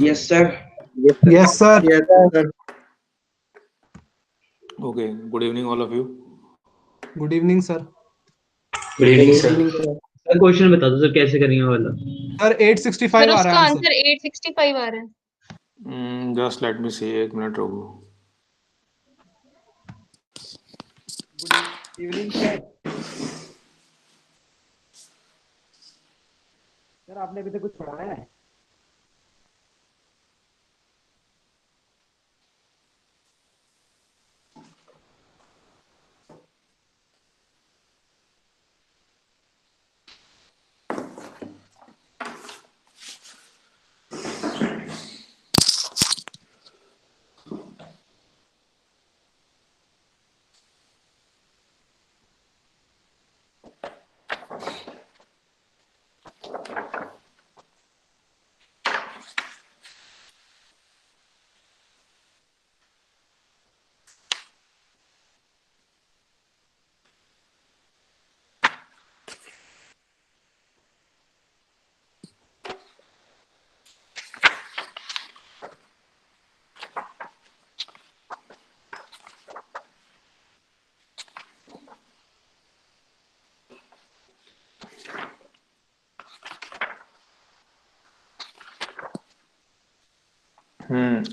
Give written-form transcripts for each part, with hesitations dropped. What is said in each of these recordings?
Yes, sir. Yes, sir. Yes, sir. Okay, good evening all of you. Good evening, sir. Good evening Good sir. evening, sir. Sir question बता दो sir कैसे करेंगे वाला। Sir 865 sir आ उसका रहा है answer. Answer 865 आ रहा है। Just let me see, एक मिनट रुको। Good evening, sir. सर आपने अभी तक कुछ पढ़ाया है?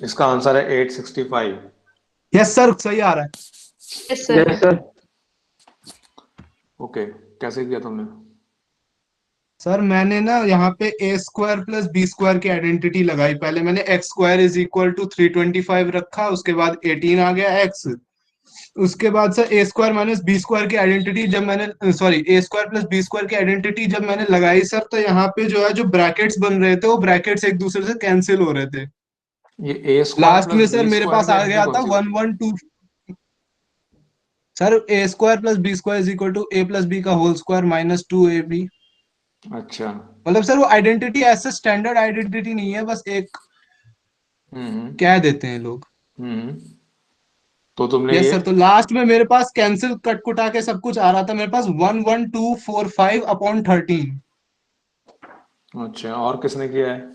इसका आंसर है 865। यस सर, सही आ रहा है। Yes sir. Yes, sir. Okay, कैसे किया तुमने? सर मैंने ना यहाँ पे A square plus B square की आइडेंटिटी लगाई। पहले मैंने X square is equal to 325 रखा, उसके बाद 18 आ गया एक्स। उसके बाद sir A square minus B square की आइडेंटिटी जब मैंने सॉरी ए स्क्वायर प्लस बी स्क्वायर की आइडेंटिटी जब मैंने लगाई सर, तो यहाँ पे जो है जो ब्रैकेट्स बन रहे थे वो ब्रैकेट्स एक दूसरे से कैंसिल हो रहे थे। ये ए स्क्वायर लास्ट में प्लस सर बी मेरे स्क्वायर पास की आ आइडेंटिटी गया कौन था सी वन होती है? One two. Sir A square plus B square is equal to A plus B का होल स्क्वायर माइनस 2ab। अच्छा। मतलब सर वो आइडेंटिटी ऐसे स्टैंडर्ड आइडेंटिटी नहीं है, बस एक हम्म कह देते हैं लोग। हम्म तो तुमने यस ये सर, तो लास्ट में मेरे पास कैंसिल कट कुटा के सब कुछ आ रहा था। मेरे पास 11245/13। अच्छा, और किसने किया है?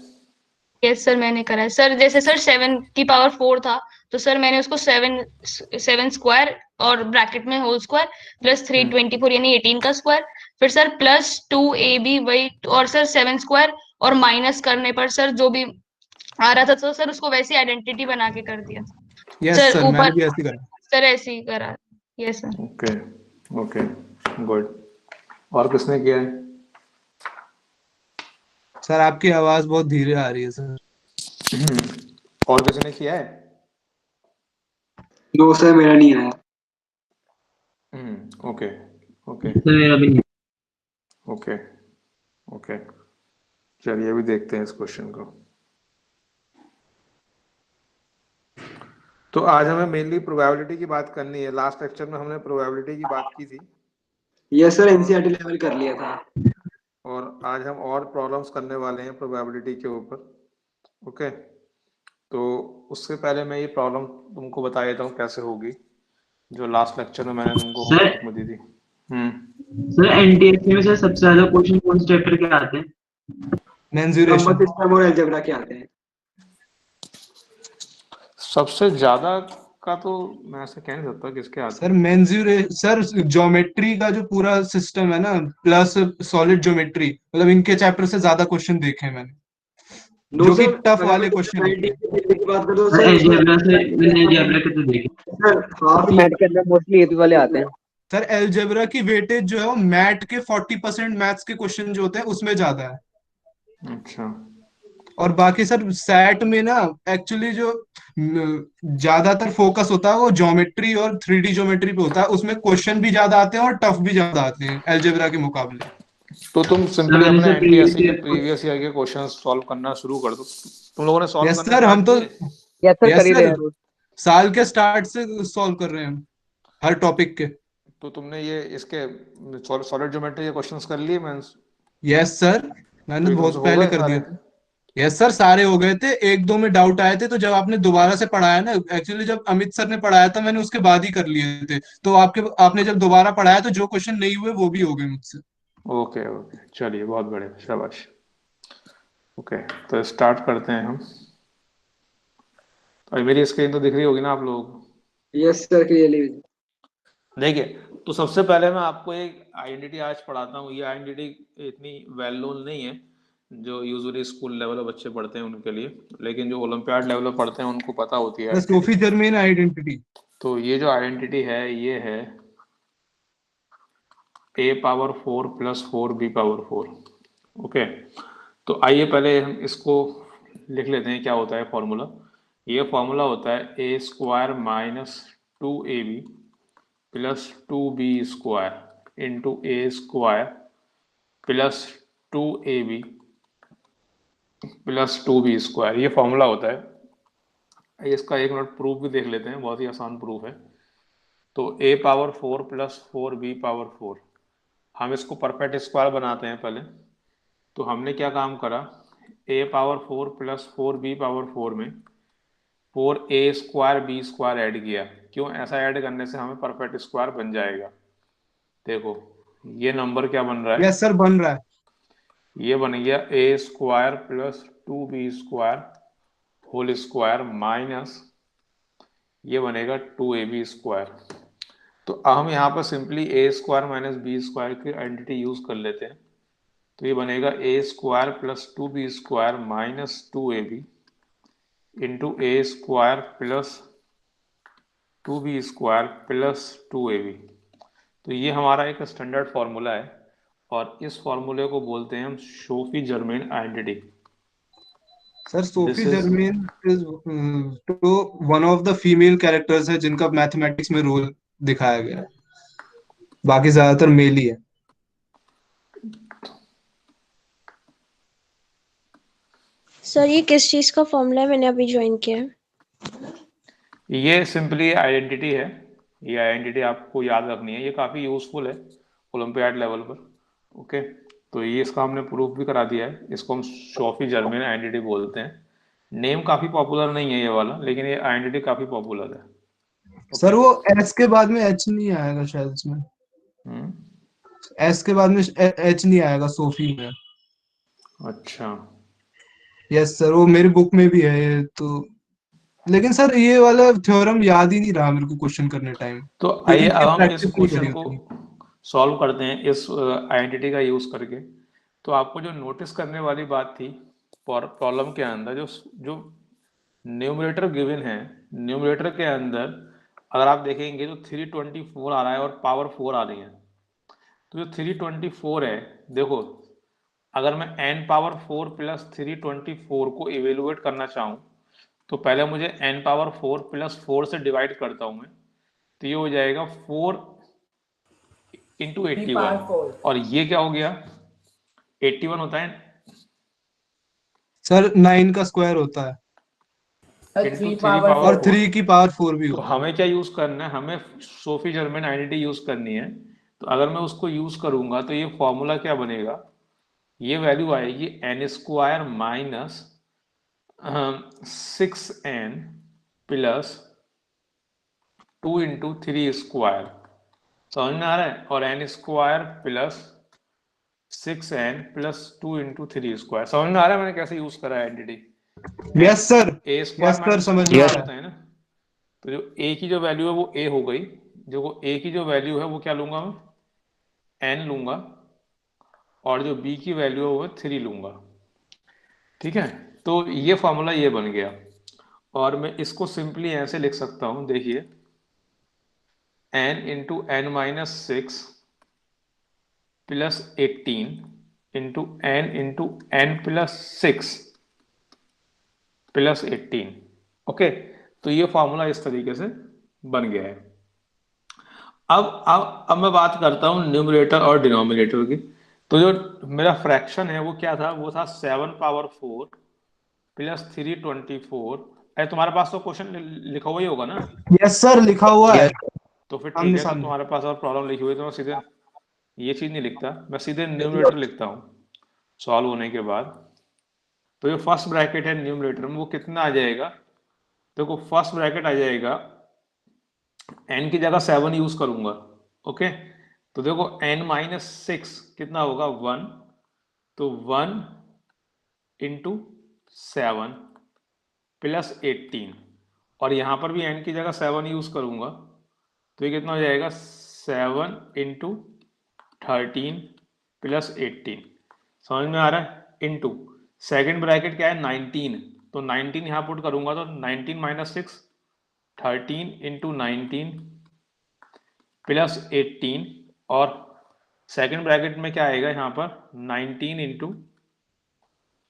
यस सर, मैंने करा है सर। जैसे सर 7 की पावर 4 था, तो सर मैंने उसको 7 स्क्वायर और ब्रैकेट में होल स्क्वायर प्लस 324 यानी 18 का स्क्वायर, फिर सर प्लस 2ab वही, और सर 7 स्क्वायर और माइनस करने पर सर जो भी आ रहा था तो सर उसको वैसी आइडेंटिटी बना के कर दिया यस सर सर, मैंने ऊपर। भी ऐसे ही करा। सर ऐसे ही करा। Yes sir. Okay okay, good. और किसने किया है? सर आपकी आवाज बहुत धीरे आ रही है सर। और किसी ने किया है? No, sir, मेरा नहीं आया। ओके ओके सर मेरा भी नहीं। ओके ओके, चलिए अभी देखते हैं इस क्वेश्चन को। तो आज हमें मेनली प्रोबेबिलिटी की बात करनी है। लास्ट लेक्चर में हमने प्रोबेबिलिटी की बात की थी, Yes, sir, NCERT लेवल कर लिया था। और आज हम और प्रॉब्लम्स करने वाले हैं प्रोबेबिलिटी के ऊपर। ओके, तो उससे पहले मैं ये प्रॉब्लम तुमको बता देता हूँ कैसे होगी, जो लास्ट लेक्चर में मैंने तुमको सर होमवर्क में दी थी। सर एनटीएससी में सर सबसे ज्यादा क्वेश्चन कौन से चैप्टर के आते हैं? Number mensuration. सिस्टम और अलजेब्रा के आते हैं। सबसे ज्यादा का तो मैं ऐसे कह नहीं सकता किसके आते सर हैं। सर ज्योमेट्री का जो पूरा सिस्टम है ना, प्लस सॉलिड ज्योमेट्री, मतलब इनके चैप्टर से ज्यादा क्वेश्चन देखे हैं मैंने, नो जो कि सर, टफ अगर वाले मैं क्वेश्चन होते हैं। 19 की बात करूँ तो सर सर उसमें अलजेब्रा से मैंने अलजेब्रा के तो देखे। सर हाफ मैथ के अंदर मोस्टली ये वाले आते हैं। सर एलजेब्रा की वेटेज जो है वो मैट के 40% मैथ्स के क्वेश्चन जो होते हैं उसमें ज्यादा है। अच्छा, और बाकी सर सैट में ना एक्चुअली जो ज्यादातर फोकस होता है वो ज्योमेट्री और 3D ज्योमेट्री पे होता है। उसमें क्वेश्चन भी ज्यादा आते हैं और टफ भी ज्यादा आते हैं एलजेब्रा के मुकाबले। तो तुम सर सिंपली मैंने अपने सर एनटीएससी के प्रीवियस प्रीवियस ईयर के क्वेश्चन सॉल्व करना शुरू कर दो। तुम लोगों ने सॉल्व यस करने सर, हम स्टार्ट तो किए? यस सर, कर यस ही रहे सर हैं रोज। साल के स्टार्ट से सॉल्व कर रहे हैं हम हर टॉपिक के। तो तुमने ये इसके सॉलिड ज्योमेट्री के क्वेश्चंस कर लिए मैं? यस सर, तो मैंने ये तुमसे बहुत हो पहले गए कर सारे? दिए थे। यस सर, सारे हो गए थे। एक दो में डाउट आए थे, तो जब आपने दोबारा से पढ़ाया ना, एक्चुअली जब अमित सर ने पढ़ाया था मैंने उसके बाद ही कर लिए थे, तो आपने जब दोबारा पढ़ाया तो जो क्वेश्चन नहीं हुए वो भी हो गए मुझसे। ओके ओके, चलिए बहुत बढ़िया, शाबाश। ओके, तो स्टार्ट करते हैं हम। और मेरी स्क्रीन तो दिख रही होगी ना आप लोगों को? Yes sir, clearly. देखिए, तो सबसे पहले मैं आपको एक आइडेंटिटी आज पढ़ाता हूँ। ये आइडेंटिटी इतनी वेल नोन नहीं है, जो यूजुअली स्कूल लेवल पे बच्चे पढ़ते हैं उनके लिए, लेकिन जो ओलंपियाड लेवल पे पढ़ते हैं उनको पता होती है। Sophie Germain identity. तो ये जो आइडेंटिटी है ये है a⁴ + 4b⁴। ओके, तो आइए पहले हम इसको लिख लेते हैं। क्या होता है फॉर्मूला? ये फॉर्मूला होता है a² - 2ab + 2b² into a² + 2ab + 2b²। ये फॉर्मूला होता है। इसका एक मिनट प्रूफ भी देख लेते हैं, बहुत ही आसान प्रूफ है। तो a⁴ + 4b⁴, हम इसको परफेक्ट स्क्वायर बनाते हैं पहले। तो हमने क्या काम करा, a⁴ + 4b⁴ में 4a² b² ऐड किया। क्यों? ऐसा ऐड करने से हमें परफेक्ट स्क्वायर बन जाएगा। देखो ये नंबर क्या बन रहा है? यस सर, बन रहा है। ये बन गया a² + 2b² whole square minus ये बनेगा 2ab²। तो अब हम यहाँ पर सिंपली a² - b² की आइडेंटिटी यूज कर लेते हैं। तो ये बनेगा a² + 2b² minus 2ab into a² + 2b² + 2ab। तो ये हमारा एक स्टैंडर्ड फॉर्मूला है और इस फॉर्मूले को बोलते हैं हम Sophie Germain identity. Sir Sophie This is- Germain is तो one of the female characters है जिनका मैथमेटिक्स में रोल दिखाया गया है, बाकी ज्यादातर मेल ही है। सर ये किस चीज का फॉर्मूला है? मैंने अभी ज्वाइन किया है। ये सिंपली आइडेंटिटी है। ये आइडेंटिटी आपको याद रखनी है, ये काफ़ी यूजफुल है ओलंपियाड लेवल पर। ओके, तो ये इसका हमने प्रूफ भी करा दिया है। इसको हम सोफी जर्मेन आइडेंटिटी बोलते हैं। नेम काफ़ी पॉपुलर नहीं है ये वाला, लेकिन ये आइडेंटिटी काफ़ी पॉपुलर है। सर वो एस के बाद में एच नहीं आएगा शायद इसमें, हम्म, एस के बाद में एच नहीं आएगा सोफी में। अच्छा, यस सर, वो मेरी बुक में भी है ये तो। लेकिन सर ये वाला थ्योरम याद ही नहीं रहा मेरे को क्वेश्चन करने टाइम, तो क्योंकि आइए अब हम इस प्रैक्टिस नहीं क्वेश्चन करी को उतनी। सॉल्व करते हैं इस आइडेंटिटी का यूज करके। तो आपको जो नोटिस करने वाली बात थी प्रॉब्लम के अंदर, जो जो न्यूमरेटर गिवन है, न्यूमरेटर के अंदर अगर आप देखेंगे तो 324 आ रहा है और पावर 4 आ रही है। तो जो 324 है, देखो अगर मैं n⁴ + 324 को इवेलुएट करना चाहूँ तो पहले मुझे n⁴ + 4 से डिवाइड करता हूँ मैं। तो ये हो जाएगा 4 × 81 और ये क्या हो गया? 81 होता है सर 9 का स्क्वायर होता है × 3⁴ और 3 की पावर 4 भी तो होता है। हमें क्या यूज करना है? हमें सोफी जर्मेन आइडेंटिटी यूज करनी है। तो अगर मैं उसको यूज करूंगा तो ये फॉर्मूला क्या बनेगा? ये वैल्यू आएगी n² - 6n + 2 × 3²। समझ में आ रहा है? और n² + 6n + 2 × 3²। समझ में आ रहा है मैंने कैसे यूज करा है identity? Yes sir, a² yes sir, - समझ 2 में आ होता रहा है। है ना। तो जो a की जो वैल्यू है वो a हो गई। जो a की जो वैल्यू है वो क्या लूंगा मैं? n लूंगा और जो b की वैल्यू है वो 3 लूंगा। ठीक है, तो ये फॉर्मूला ये बन गया और मैं इसको सिंपली ऐसे लिख सकता हूं। देखिए n × n - 6 + 18 × n × n + 6 + 18। Okay, तो ये फॉर्मूला इस तरीके से बन गया है। अब मैं बात करता हूँ न्यूमरेटर और डिनोमिनेटर की। तो जो मेरा फ्रैक्शन है वो क्या था? वो था 7⁴ + 324। अरे तुम्हारे पास तो क्वेश्चन लिखा हुआ ही होगा ना? यस सर, लिखा हुआ है तो फिर ठीक सामने है, तो सामने। तुम्हारे पास और प्रॉब्लम लिखी हुई है तो मैं सीधे ये चीज नहीं लिखता, मैं सीधे न्यूमरेटर लिखता हूँ सॉल्व होने के बाद। तो जो फर्स्ट ब्रैकेट है न्यूमरेटर में वो कितना आ जाएगा? देखो फर्स्ट ब्रैकेट आ जाएगा, n की जगह 7 यूज करूंगा। ओके, तो देखो n - 6 कितना होगा? 1। तो 1 × 7 + 18 और यहाँ पर भी n की जगह 7 यूज करूंगा तो ये कितना हो जाएगा 7 इंटू 13 प्लस 18। समझ में आ रहा है? इंटू सेकेंड ब्रैकेट क्या है 19, तो 19 यहाँ पुट करूंगा तो 19 माइनस 6 13 इंटू 19 प्लस 18 और सेकेंड ब्रैकेट में क्या आएगा यहाँ पर 19 इंटू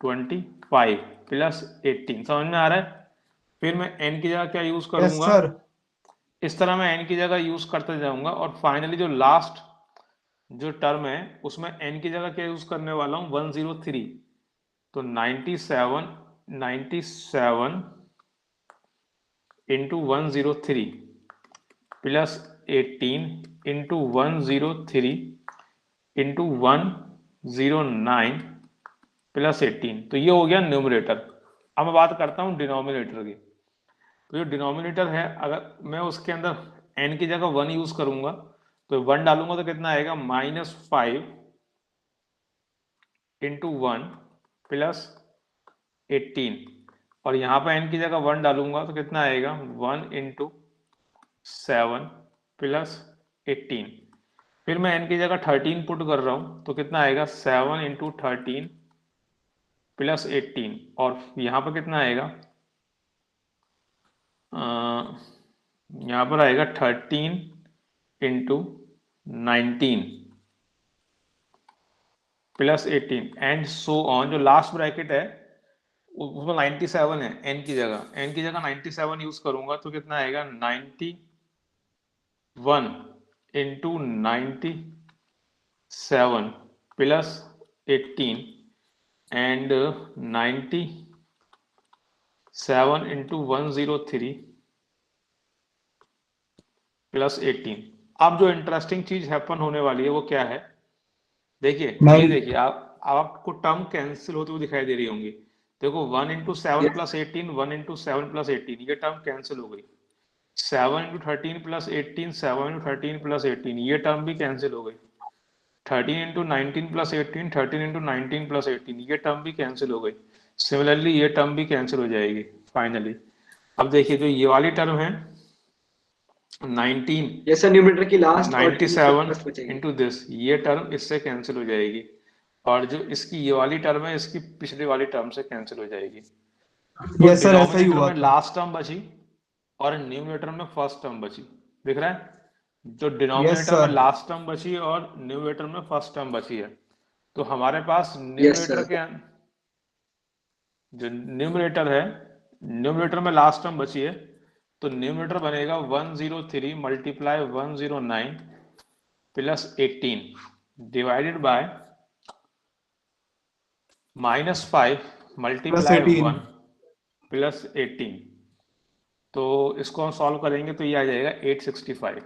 25 प्लस 18। समझ में आ रहा है? फिर मैं n की जगह क्या यूज यस करूंगा, सर। इस तरह मैं n की जगह यूज करते जाऊंगा और फाइनली जो लास्ट जो टर्म है उसमें n की जगह क्या यूज करने वाला हूं 103, तो 97 into 103 plus 18 into 103 into 109 plus 18। तो ये हो गया न्यूमरेटर। अब मैं बात करता हूँ डिनोमिनेटर की। तो जो डिनोमिनेटर है अगर मैं उसके अंदर n की जगह 1 यूज करूंगा तो 1 डालूंगा तो कितना आएगा -5 इंटू 1 प्लस 18 और यहाँ पर n की जगह 1 डालूंगा तो कितना आएगा 1 इंटू 7 प्लस 18। फिर मैं n की जगह 13 पुट कर रहा हूँ तो कितना आएगा 7 इंटू 13 प्लस 18 और यहाँ पर कितना आएगा यहाँ पर आएगा 13 into 19 plus 18 and so on. जो लास्ट ब्रैकेट है उसमें 97 है n की जगह 97 यूज करूंगा तो कितना आएगा 91 into 97 plus 18 and 97 into 103 plus 18। अब जो इंटरेस्टिंग चीज हैपन होने वाली है वो क्या है, देखिए ये देखिए आपको टर्म कैंसिल होते हुए दिखाई दे रही होंगी। देखो 1 इंटू 7 प्लस 18 1 इंटू 7 प्लस 18 ये टर्म कैंसिल हो गई। 7 इंटू 13 प्लस 18 7 इंटू 13 प्लस 18 ये टर्म भी कैंसिल हो गई। 13 इंटू 19 प्लस 18 13 इंटू 19 प्लस 18 ये टर्म भी कैंसिल हो गई। सिमिलरली ये टर्म भी कैंसिल हो जाएगी फाइनली। अब देखिए जो ये वाली टर्म है 19 ये सर न्यूमरेटर की लास्ट और 97 इंटू दिस ये टर्म इससे कैंसिल हो जाएगी और जो इसकी ये वाली टर्म है इसकी पिछली वाली टर्म से कैंसिल हो जाएगी। तो यस सर ऐसा ही डिनोमिनेटर हुआ में था। लास्ट टर्म बची और न्यूमरेटर में फर्स्ट टर्म बची। दिख रहा है? जो यस डिनोमिनेटर में सर। लास्ट टर्म बची और न्यूमरेटर में फर्स्ट टर्म बची है। तो हमारे पास यस न्यूमरेटर सर। के जो न्यूमरेटर है न्यूमरेटर में लास्ट टर्म बची है तो न्यूमरेटर बनेगा 103 multiply 109 plus 18 divided by -5 multiply 1 plus 18। तो इसको हम सॉल्व करेंगे तो ये आ जाएगा 865।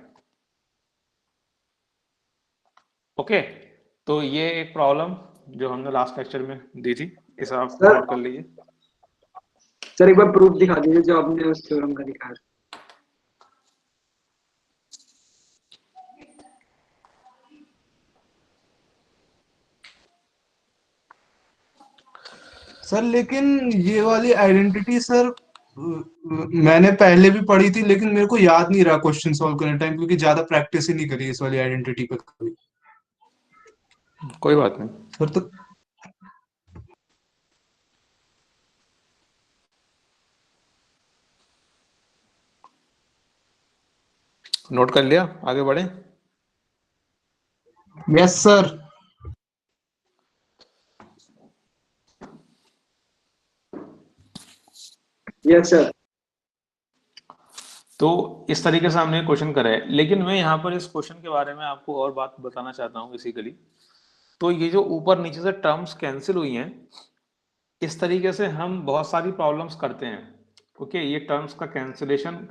ओके, तो ये एक प्रॉब्लम जो हमने लास्ट लेक्चर में दी थी, इसे आप सर नोट कर लीजिए। सर एक बार प्रूफ दिखा दीजिए जो आपने उस थ्योरम का दिखाया। सर लेकिन ये वाली आइडेंटिटी सर मैंने पहले भी पढ़ी थी लेकिन मेरे को याद नहीं रहा क्वेश्चन सॉल्व करने टाइम, क्योंकि ज्यादा प्रैक्टिस ही नहीं करी इस वाली आइडेंटिटी पे कभी। कोई बात नहीं सर तो नोट कर लिया, आगे बढ़े। Yes sir. Yes sir. तो इस तरीके से हमने क्वेश्चन करा है, लेकिन मैं यहाँ पर इस क्वेश्चन के बारे में आपको और बात बताना चाहता हूँ बेसिकली। तो ये जो ऊपर नीचे से टर्म्स कैंसिल हुई हैं, इस तरीके से हम बहुत सारी प्रॉब्लम्स करते हैं। ओके, ये टर्म्स का कैंसिलेशन,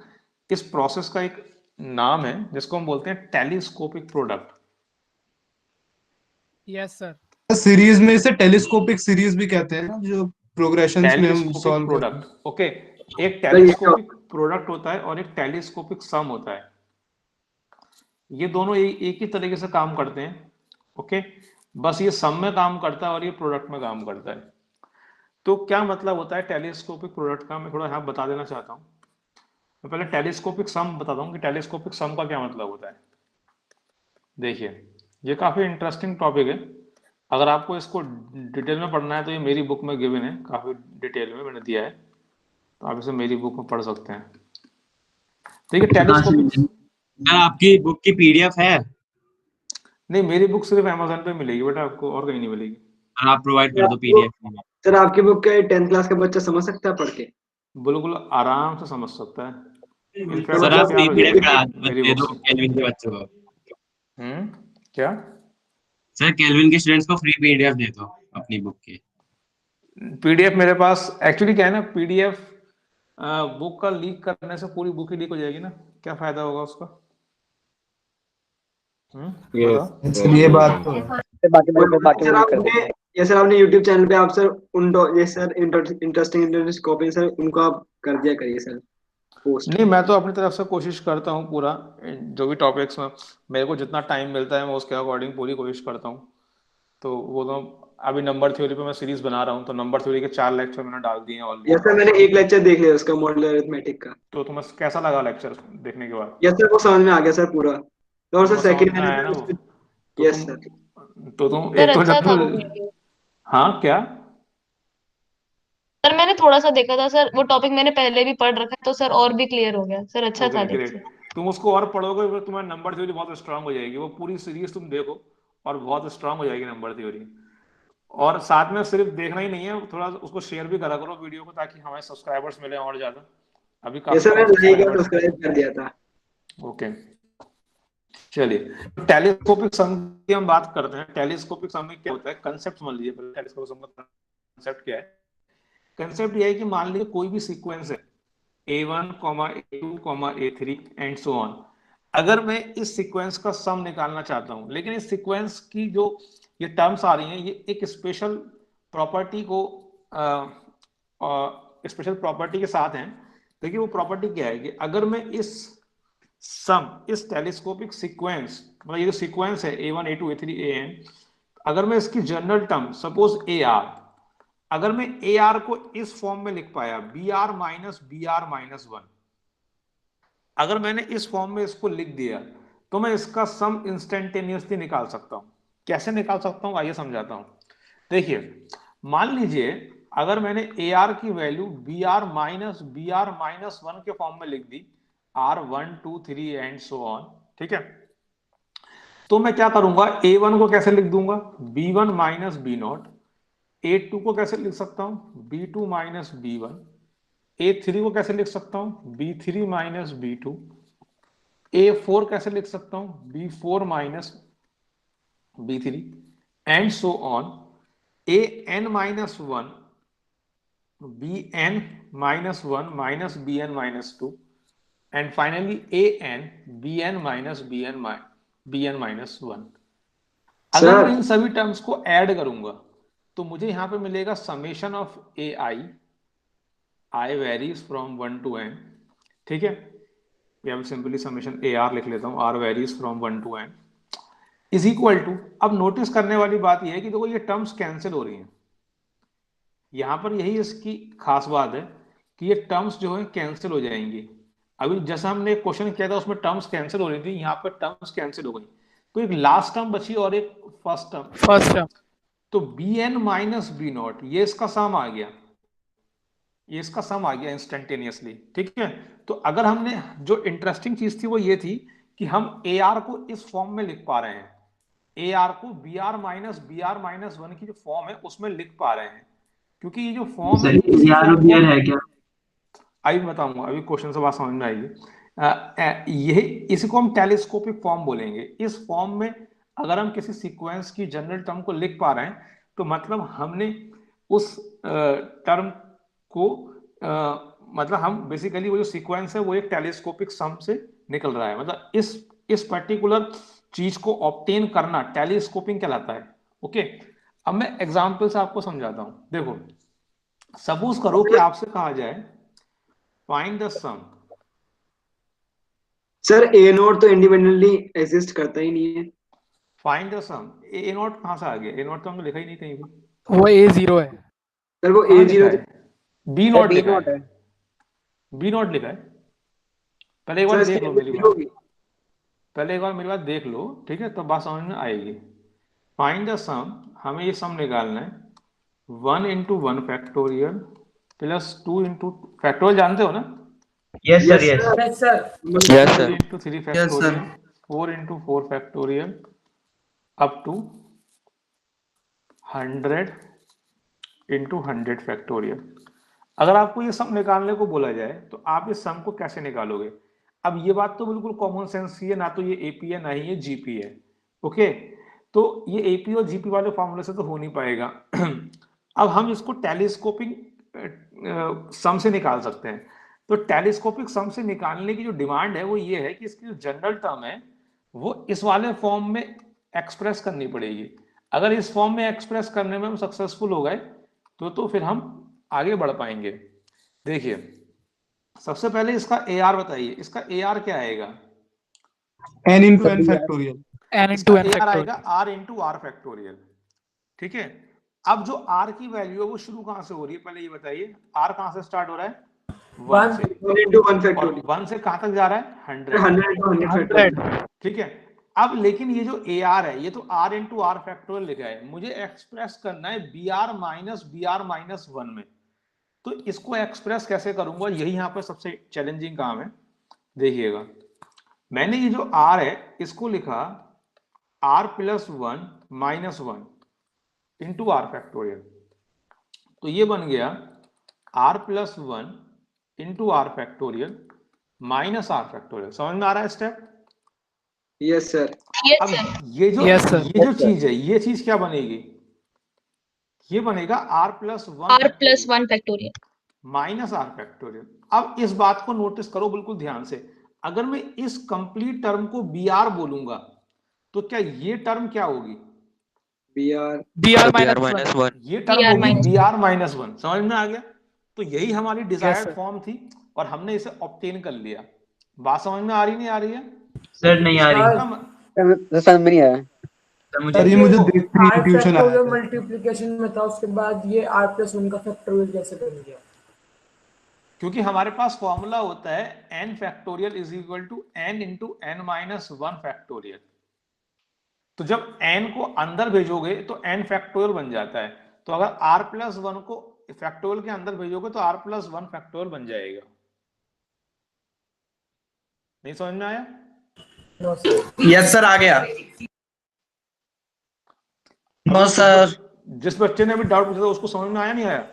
इस प्रोसेस का एक नाम है जिसको हम बोलते हैं telescopic product. Yes sir. Series में इसे टेलीस्कोपिक सीरीज भी कहते हैं ना, जो प्रोग्रेशंस में हम टेलीस्कोपिक सॉल्व करते हैं। प्रोडक्ट। ओके, एक टेलीस्कोपिक प्रोडक्ट होता है और एक टेलीस्कोपिक सम होता है। ये दोनों एक ही तरीके से काम करते हैं। ओके, बस ये सम में काम करता है और ये प्रोडक्ट में काम करता है। तो क्या मतलब होता है टेलीस्कोपिक प्रोडक्ट का, मैं थोड़ा यहाँ बता देना चाहता हूँ। मैं पहले टेलीस्कोपिक सम बताता हूँ कि टेलीस्कोपिक सम का क्या मतलब होता है। देखिए, ये काफी इंटरेस्टिंग टॉपिक है। अगर आपको इसको डिटेल में पढ़ना है तो ये मेरी बुक में गिवन है, काफी डिटेल में मैंने दिया है, तो आप इसे मेरी बुक में पढ़ सकते हैं। ठीक है, टेलीस्कोपिक। सर आपकी बुक की पीडीएफ है? नहीं, मेरी बुक सिर्फ अमेज़न पे मिलेगी बेटा, आपको और कहीं नहीं मिलेगी। और आप प्रोवाइड कर दो पीडीएफ। सर आपकी बुक के 10th क्लास का बच्चा समझ सकता है पढ़ के? बिल्कुल आराम से समझ सकता है। इनफैक्ट सर वो आप प्यार हो पीडीएफ जाएगी मेरी दे बुक दो से। केल्विन के बच्चों को। क्या? सर केल्विन के स्टूडेंट्स को फ्री पीडीएफ दे दो अपनी बुक की। पीडीएफ मेरे पास एक्चुअली क्या है ना, पीडीएफ बुक का लीक करने से पूरी बुक ही लीक हो जाएगी ना, क्या फायदा होगा उसका? बताओ। सर ये बात तो है। बाकी सर लोग कर आपने देते हैं। ये सर आपने YouTube चैनल पे आप सर ये सर इंटरेस्टिंग कॉपी सर उनको आप कर दिया करिए सर पोस्ट। नहीं, मैं तो अपनी तरफ से कोशिश करता हूँ पूरा, जो भी टॉपिक्स में मेरे को जितना टाइम मिलता है मैं उसके अकॉर्डिंग पूरी कोशिश करता हूँ। तो वो तो अभी नंबर थ्योरी पे मैं सीरीज बना रहा हूँ, तो नंबर थ्योरी के 4 लेक्चर मैंने डाल दिए हैं यस ऑलरेडी। सर मैंने एक लेक्चर देख लिया उसका मॉडल अरिथमेटिक का। तो तुम्हें कैसा लगा लेक्चर देखने के बाद? यस सर वो समझ में आ गया सर पूरा। तो और सर तुम्हें समझ सेकंड में आया ना मैंने वो? तो यस तुम सर तो तुम सर एक तो अच्छा जब था वो वीडियो। हाँ क्या? सर मैंने थोड़ा सा देखा था सर, वो टॉपिक मैंने पहले भी पढ़ रखा है तो सर और भी क्लियर हो गया सर, अच्छा था ओके ग्रेट। लेक्चर। तुम उसको और पढ़ोगे तो तुम्हारी नंबर थ्योरी बहुत स्ट्रांग हो जाएगी। वो पूरी सीरीज तुम देखो और बहुत स्ट्रांग हो जाएगी नंबर थ्योरी। और साथ में सिर्फ देखना ही नहीं है, थोड़ा उसको शेयर भी करा करो वीडियो को, ताकि हमारे सब्सक्राइबर्स मिले और ज्यादा। अभी यस काफी सर कम मैंने लाइक और सब्सक्राइबर्स हैं। सब्सक्राइब कर दिया था। ओके, चलिए टेलीस्कोपिक सम की हम बात करते हैं। टेलीस्कोपिक सम में क्या होता है, कंसेप्ट समझ लीजिए पहले। टेलीस्कोपिक सम का कंसेप्ट क्या है? कंसेप्ट ये है कि मान लीजिए कोई भी सीक्वेंस है A1, A2, A3 and so on. अगर मैं इस सीक्वेंस का सम निकालना चाहता हूं, लेकिन इस सीक्वेंस की जो ये टर्म्स आ रही हैं, ये एक स्पेशल प्रॉपर्टी को स्पेशल प्रॉपर्टी के साथ हैं। देखिए वो प्रॉपर्टी क्या है कि अगर मैं इस टेलीस्कोपिक सीक्वेंस, मतलब ये जो सीक्वेंस है A1, A2, A3, AN, अगर मैं इसकी जनरल टर्म सपोज AR, अगर मैं AR को इस फॉर्म में लिख पाया BR-BR-1, अगर मैंने इस फॉर्म में इसको लिख दिया तो मैं इसका सम इंस्टेंटेनियसली निकाल सकता हूं। कैसे निकाल सकता हूं आइए समझाता हूं। देखिए मान लीजिए अगर मैंने AR की वैल्यू BR-BR-1 के फॉर्म में लिख दी, R1, 2, 3 एंड सो ऑन, ठीक है, तो मैं क्या करूंगा, A1 को कैसे लिख दूंगा, B1 माइनस B0, A2 को कैसे लिख सकता हूं, B2 माइनस B1, A3 को कैसे लिख सकता हूं, B3 माइनस B2, A4 कैसे लिख सकता हूं, B4 minus B3 and so on, AN minus 1, BN minus 1 minus BN minus 2 and finally AN BN minus BN minus 1। अगर मैं इन सभी टर्म्स को ऐड करूंगा तो मुझे यहां पे मिलेगा summation of I varies from 1 to n, ठीक है, या मैं सिंपली समेशन AR लिख लेता हूं, R varies from 1 to n is equal to. अब नोटिस करने वाली बात यह है कि देखो ये टर्म्स कैंसिल हो रही हैं, यहां पर यही इसकी खास बात है कि ये टर्म्स जो है कैंसिल हो जाएंगी। अभी जैसा हमने एक क्वेश्चन किया था उसमें टर्म्स कैंसिल हो रही थी, यहाँ पर टर्म्स कैंसिल हो गई, तो एक लास्ट टर्म बची और एक फर्स्ट टर्म। तो BN माइनस B0 ये इसका सम आ गया, ये इसका सम आ गया इंस्टेंटेनियसली, ठीक है। तो अगर हमने जो इंटरेस्टिंग चीज थी वो ये थी कि हम AR को इस फॉर्म में लिख पा रहे हैं, AR को BR-BR-1 की जो फॉर्म है उसमें लिख पा रहे हैं, क्योंकि ये जो फॉर्म है इसी फॉर्म को है क्या? अभी बताऊंगा, अभी क्वेश्चन से बात समझ में आएगी। यही इसी को हम टेलीस्कोपिक फॉर्म बोलेंगे। इस फॉर्म में अगर हम किसी सीक्वेंस की जनरल टर्म को लिख पा रहे हैं तो मतलब हमने उस टर्म को मतलब हम बेसिकली वो जो सीक्वेंस है वो एक टेलीस्कोपिक सम से निकल रहा है, मतलब इस पर्टिकुलर चीज को ऑब्टेन करना टेलीस्कोपिंग कहलाता है। ओके, अब मैं एग्जांपल से आपको समझाता हूं। देखो सपोज करो कि आपसे कहा जाए find the some. Sir A0 तो इंडिपेंडेंटली एग्जिस्ट करता ही नहीं है। फाइंड द सम, A0 कहां से आ गया, A0 तो हमने लिखा ही नहीं कहीं भी, वो A0 है सर वो कहां A0 लिखा है, B0 लिखा B0 है, है। B0 लिखा है, पहले एक बार सर देख इसकी लो मेरी लिमिट बात, होगी। पहले एक बार मेरी बात देख लो, ठीक है, तो बात समझ में आएगी। फाइंड द सम, हमें ये सम निकालना है 1 into 1 factorial plus 2 into factorial जानते हो ना, yes sir, yes yes. Sir. Yes sir. Yes 3 sir. into 3 factorial, 4 into 4 factorial up to 100 into 100 factorial. अगर आपको ये सम निकालने को बोला जाए तो आप इस सम को कैसे निकालोगे? अब ये बात तो बिल्कुल कॉमन सेंस ही है, ना तो ये एपी है ना ही ये जीपी है। ओके, तो ये एपी और जीपी वाले फॉर्मूले से तो हो नहीं पाएगा। अब हम इसको टेलीस्कोपिक सम से निकाल सकते हैं। तो टेलीस्कोपिक सम से निकालने की जो डिमांड है वो ये है कि इसकी जो जनरल टर्म है वो इस वाले फॉर्म में एक्सप्रेस करनी पड़ेगी। अगर इस फॉर्म में एक्सप्रेस करने में हम सक्सेसफुल हो गए तो फिर हम आगे बढ़ पाएंगे। देखिए, सबसे पहले इसका AR बताइए, इसका AR क्या आएगा? n into n factorial. n इसका into n AR आएगा factorial. R into R factorial. ठीक है, अब जो R की वैल्यू है वो शुरू कहां से हो रही है, पहले ये बताइए। R कहां से स्टार्ट हो रहा है? 1 से। 1 into 1 और फैक्टोरियल। 1 से कहां तक जा रहा है? 100। 100 into 100 फैक्टोरियल। ठीक है, अब लेकिन ये जो AR है ये तो R into R फैक्टोरियल लिखा है, मुझे एक्सप्रेस करना है BR माइनस 1 में। तो इसको एक्सप्रेस कैसे करूंगा, यही यहाँ पर सबसे चैलेंजिंग काम है। देखिएगा, मैंने ये जो R है इसको लिखा R plus 1 minus 1 into R factorial. तो ये बन गया R plus 1 into R factorial minus R factorial. समझ में आ रहा है स्टेप? Yes sir. यस अब सर। Yes, sir. ये जो चीज है, ये चीज क्या बनेगी? ये बनेगा R plus 1 R plus 1 factorial. Minus R factorial. अब इस बात को नोटिस करो बिल्कुल ध्यान से, अगर मैं इस कंप्लीट टर्म को BR बोलूंगा तो क्या ये टर्म क्या होगी? BR BR BR minus minus 1. 1। ये टर्म BR होगी minus BR माइनस 1। समझ में आ गया? तो यही हमारी डिजायर्ड sir. फॉर्म थी और हमने इसे ऑब्टेन कर लिया। बात समझ में आ रही नहीं आ रही है? सर नहीं आ रही। इसका समझ में नहीं आया। सर मुझे सर ये मुझे देखो, देखते ही R इंट्यूशन आया फैक्टोरियल था। मल्टीप्लिकेशन में था, उसके बाद ये R प्लस 1 का फैक्टोरियल कैसे बन गया? क्योंकि हमारे पास फॉर्मूला होता है n factorial is equal to n into n minus 1 factorial. तो जब n को अंदर भेजोगे तो n फैक्टोरियल बन जाता है। तो अगर r प्लस 1 को फैक्टोरियल के अंदर भेजोगे तो r प्लस 1 फैक्टोरियल बन जाएगा। नहीं समझ में आया? No sir. यस सर, आ गया। No sir. जिस बच्चे ने अभी डाउट पूछा था उसको समझ में आया नहीं आया?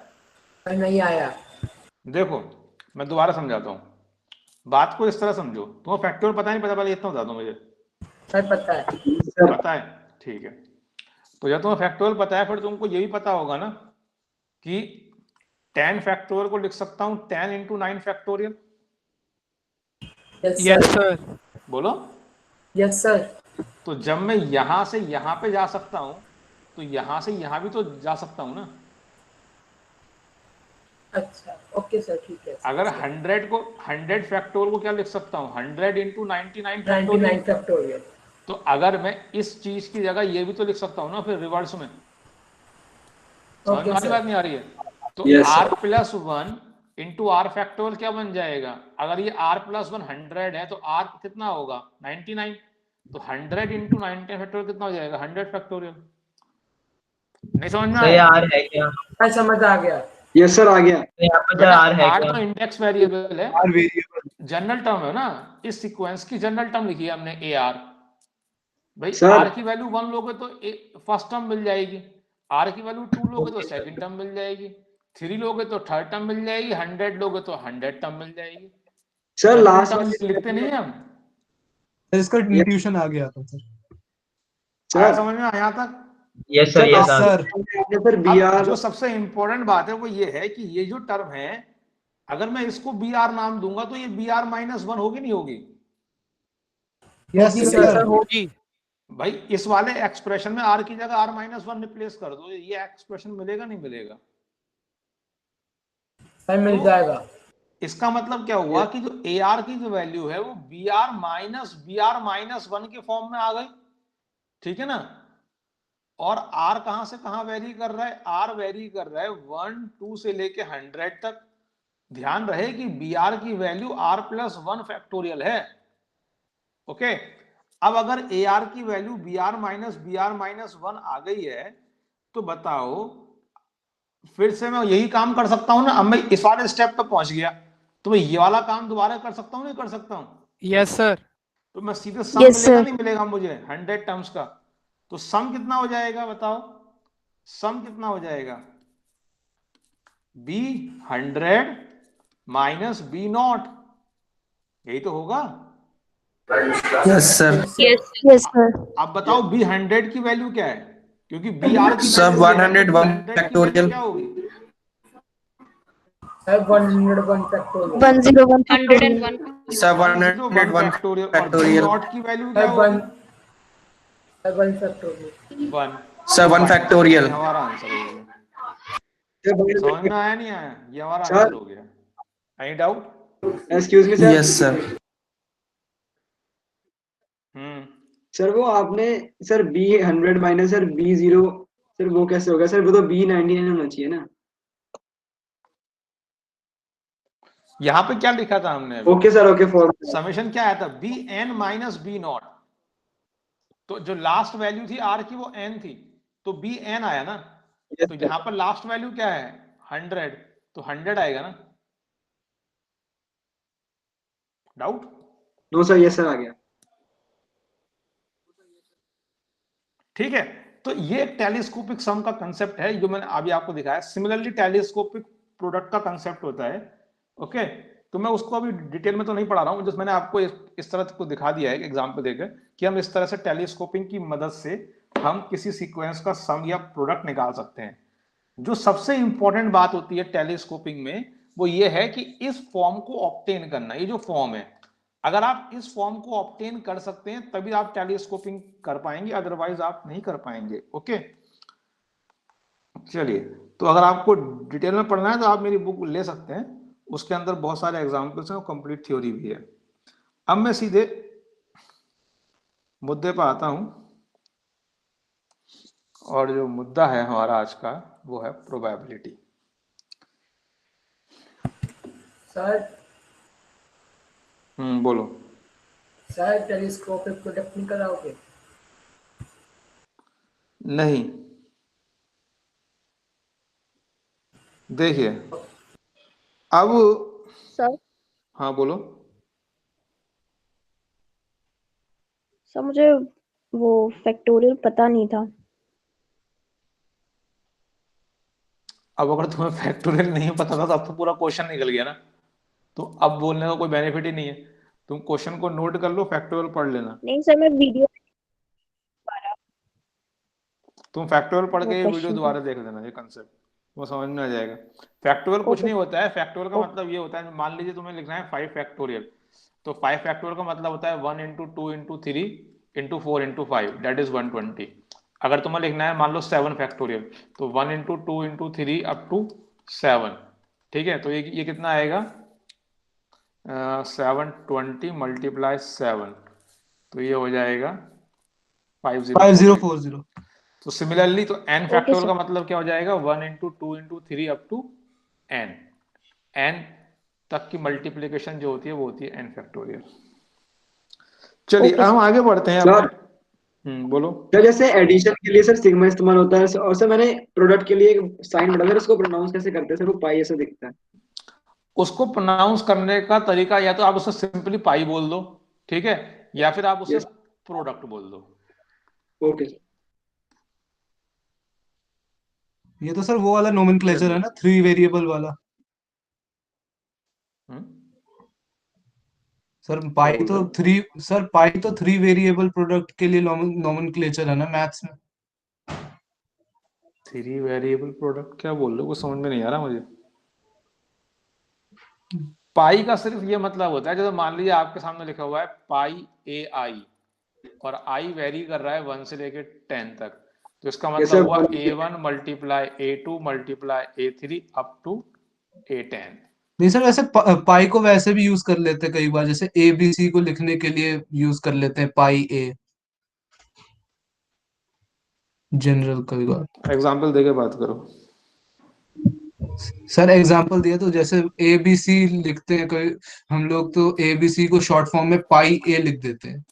नहीं आया। देखो, मैं दोबारा समझाता हूँ, बात को इस तरह समझो। तुम्हें फैक्टोरियल पता नहीं पता, पहले इतना बता दो मुझे। सर पता है। पता है, ठीक है। तो जब तुम्हें फैक्टोरियल पता है फिर तुमको ये भी पता होगा ना कि 10 फैक्टोरियल को लिख सकता हूँ 10 इंटू 9 फैक्टोरियल। Yes sir. बोलो। Yes sir. तो जब मैं यहां से यहां पे जा सकता हूं तो यहां से यहां भी तो जा सकता हूं ना। अच्छा, ओके सर, ठीक है। अगर 100 फैक्टोरियल को क्या लिख सकता हूं? 100 इंटू 99 99 फैक्टोरियल। तो अगर मैं इस चीज की जगह ये भी तो लिख सकता हूं ना फिर रिवर्स में। समझ में आ रही बात नहीं आ रही है? तो R plus 1 into R factorial क्या बन जाएगा? अगर ये R प्लस 1 100 है तो R कितना होगा? 99। तो 100 इंटू 99 फैक्टोरियल कितना हो जाएगा? 100 फैक्टोरियल। नहीं समझ में आया? R है क्या? समझ आ गया। यस सर, आ गया। यहाँ पर R है R क्या? तो इंडेक्स वेरिएबल है, R वेरिएबल जनरल टर्म है ना। इस सीक्वेंस की जनरल टर्म लिखी है हमने AR। भाई सर। R की वैल्यू 1 लोगे तो फर्स्ट टर्म मिल जाएगी, R की वैल्यू 2 लोगे तो सेकंड टर्म मिल जाएगी, 3 लोगे तो थर्ड टर्म मिल जाएगी, 100 लोगे तो 100 टर्म मिल जाएगी। सर जनरल लास्ट टर्म लिखते नहीं है हम। सर इसका इंट्यूशन आ गया था सर। आया समझ में यहाँ तक? Yes sir, yes sir. Sir अब BR जो सबसे इंपॉर्टेंट बात है वो ये है कि ये जो टर्म है अगर मैं इसको BR नाम दूंगा तो ये BR माइनस 1 होगी नहीं होगी? Yes sir. होगी। भाई इस वाले एक्सप्रेशन में R की जगह R माइनस 1 रिप्लेस कर दो, ये एक्सप्रेशन मिलेगा नहीं मिलेगा? सर मिल जाएगा। इसका मतलब क्या हुआ कि जो AR की जो वैल्यू है वो BR माइनस 1 के फॉर्म में आ गई। ठीक है ना? और R कहां से कहां वेरी कर रहा है? R वेरी कर रहा है 1 2 से लेके 100 तक। ध्यान रहे कि बी आर की वैल्यू आर प्लस 1 फैक्टोरियल है। ओके, अब अगर ए आर की वैल्यू बी आर माइनस 1 आ गई है तो बताओ, फिर से मैं यही काम कर सकता हूं ना। अब मैं इस वाले स्टेप पे पहुंच गया तो मैं ये वाला काम दोबारा कर सकता हूं, नहीं कर सकता हूं? Yes sir. तो मैं सीधे सम Yes, मिलेगा sir. नहीं मिलेगा मुझे 100 टर्म्स का? तो सम कितना हो जाएगा बताओ, सम कितना हो जाएगा? बी 100 माइनस बी नॉट, यही तो होगा। Yes sir. Yes Yes, sir. अब बताओ बी 100 की वैल्यू क्या है, क्योंकि बी आर की सर वैल्यू ये है, तो बी 101 100 की वैल्यू फैक्टोरियल। क्या होगी? Sir 101 factorial 101 101 sir 101 101 factorial. और बी फैक्टोरियल। नॉट की वैल्यू क्या सर होगी? 1 फैक्टोरियल 1। Sir 1 factorial. हमारा आंसर हो गया। सर समझ में आया नहीं आया? ये हमारा सर आंसर हो गया। Any doubt? Excuse me sir. Yes sir. Sir वो आपने sir B 100 minus sir B 0, sir वो कैसे होगा सर? वो तो बी 99 होना चाहिए ना। यहाँ पे क्या लिखा था हमने अभी? Okay sir, okay for summation क्या आया था? B N minus B not. तो जो लास्ट वैल्यू थी आर की वो एन थी, तो बी एन आया ना। तो यहाँ पर लास्ट वैल्यू क्या है? 100, तो 100 आएगा ना। Doubt? No sir, yes sir आ गया। ठीक है, तो ये टेलीस्कोपिक सम का कंसेप्ट है जो मैंने अभी आपको दिखाया। सिमिलरली टेलीस्कोपिक प्रोडक्ट का कंसेप्ट होता है। ओके, तो मैं उसको अभी डिटेल में तो नहीं पढ़ा रहा हूँ, जस्ट मैंने आपको इस तरह को दिखा दिया है एग्जाम्पल देकर कि हम इस तरह से टेलीस्कोपिंग की मदद से हम किसी सीक्वेंस का सम या प्रोडक्ट निकाल सकते हैं। जो सबसे इंपॉर्टेंट बात होती है टेलीस्कोपिंग में वो ये है कि इस फॉर्म को ऑब्टेन करना। ये जो फॉर्म है, अगर आप इस फॉर्म को ऑब्टेन कर सकते हैं तभी आप टेलीस्कोपिंग कर पाएंगे, अदरवाइज आप नहीं कर पाएंगे। ओके, चलिए, तो अगर आपको डिटेल में पढ़ना है तो आप मेरी बुक ले सकते हैं, उसके अंदर बहुत सारे एग्जाम्पल्स हैं और कंप्लीट थ्योरी भी है। अब मैं सीधे मुद्दे पर आता हूं, और जो मुद्दा है हमारा आज का वो है प्रोबेबिलिटी। सर बोलो। सर टेलीस्कोपिक प्रोडक्ट नहीं कराओगे? नहीं, देखिए अब, सर हाँ बोलो। सर मुझे वो फैक्टोरियल पता नहीं था। अब अगर तुम्हें फैक्टोरियल नहीं पता था तो अब तो पूरा क्वेश्चन निकल गया ना, तो अब बोलने का कोई बेनिफिट ही नहीं है। तुम क्वेश्चन को नोट कर लो, फैक्टोरियल पढ़ लेना। नहीं सर, मैं वीडियो तुम फैक्टोरियल पढ़ वो के ये वीडियो क्वेश्चन दोबारा देख लेना, ये कंसेप्ट वो समझ में आ जाएगा। फैक्टोरियल कुछ ओके नहीं होता है। फैक्टोरियल का मतलब ये होता है, मान लीजिए तुम्हें लिखना है 5 फैक्टोरियल, तो 5 फैक्टोरियल का मतलब होता है 1 into 2 into 3 into 4 into 5, that is 120। अगर तुम्हें लिखना है मान लो 7 फैक्टोरियल, तो 1 इंटू 2 इंटू 3 अप टू 7। ठीक है, तो ये कितना आएगा? 720 मल्टीप्लाई 7, तो ये हो जाएगा 5040। 5040। तो सिमिलरली तो n ओके फैक्टोरियल सर। का मतलब क्या हो जाएगा? 1 into 2 into 3 up to n तक की मल्टीप्लीकेशन जो होती है वो होती है n फैक्टोरियल। चलिए ओके हम सर। आगे बढ़ते हैं सर अपने। बोलो। सर जैसे एडिशन के लिए सर सिग्मा इस्तेमाल होता है, और सर मैंने प्रोडक्ट के लिए एक साइन पढ़ा, सर उसको प्रोनाउंस कैसे करते हैं सर? वो पाई ऐसा दिखता है। उसको प्रोनाउंस करने का तरीका या तो आप उसे सिंपली पाई बोल दो, ठीक है, या फिर आप उसे यस प्रोडक्ट बोल दो। Okay sir. ये तो सर वो वाला नोमेनक्लेचर है चलिए। ना, 3 वेरिएबल वाला। सर क्या पाई बोल तो रहे हो? 3, सर पाई तो 3 वेरिएबल प्रोडक्ट के लिए नोमेनक्लेचर है ना मैथ्स में। 3 वेरिएबल प्रोडक्ट क्या बोल रहे हो? कुछ समझ में नहीं आ रहा मुझे। पाई का सिर्फ ये मतलब होता है, जैसे मान लीजिए आपके सामने लिखा हुआ है पाई ए आई, और आई वेरी कर रहा है 1 से लेके 10 तक, तो इसका ये मतलब सर हुआ A1 multiply A2 multiply A3 up to A10। नहीं सर, वैसे पाई को वैसे भी यूज कर लेते हैं कई बार, जैसे ए बी सी को लिखने के लिए यूज कर लेते हैं पाई ए, जनरल कई बार। एग्जाम्पल देके बात करो। सर एग्जांपल दिया तो जैसे ए बी सी लिखते हैं कोई, हम लोग तो ए बी सी को शॉर्ट फॉर्म में पाई ए लिख देते हैं।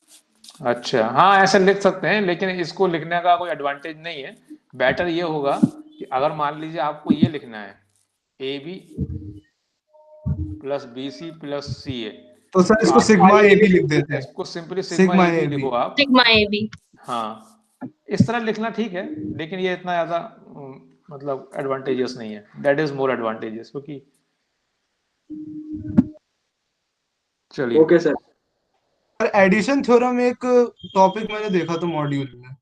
अच्छा, हाँ ऐसे लिख सकते हैं, लेकिन इसको लिखने का कोई एडवांटेज नहीं है। बेटर ये होगा कि अगर मान लीजिए आपको ये लिखना है A B plus B C plus C A, तो सर तो इसको आप सिग्मा ए बी लिख देते हैं, इसको simply sigma sigma A A B B. लिखो आप। Sigma A B. हाँ, इस तरह लिखना ठीक है, लेकिन ये इतना ज्यादा मतलब एडवांटेजियस नहीं है। दैट इज मोर एडवांटेजियस, क्योंकि चलिए। Okay sir. Sir addition theorem एक टॉपिक मैंने देखा था मॉड्यूल में।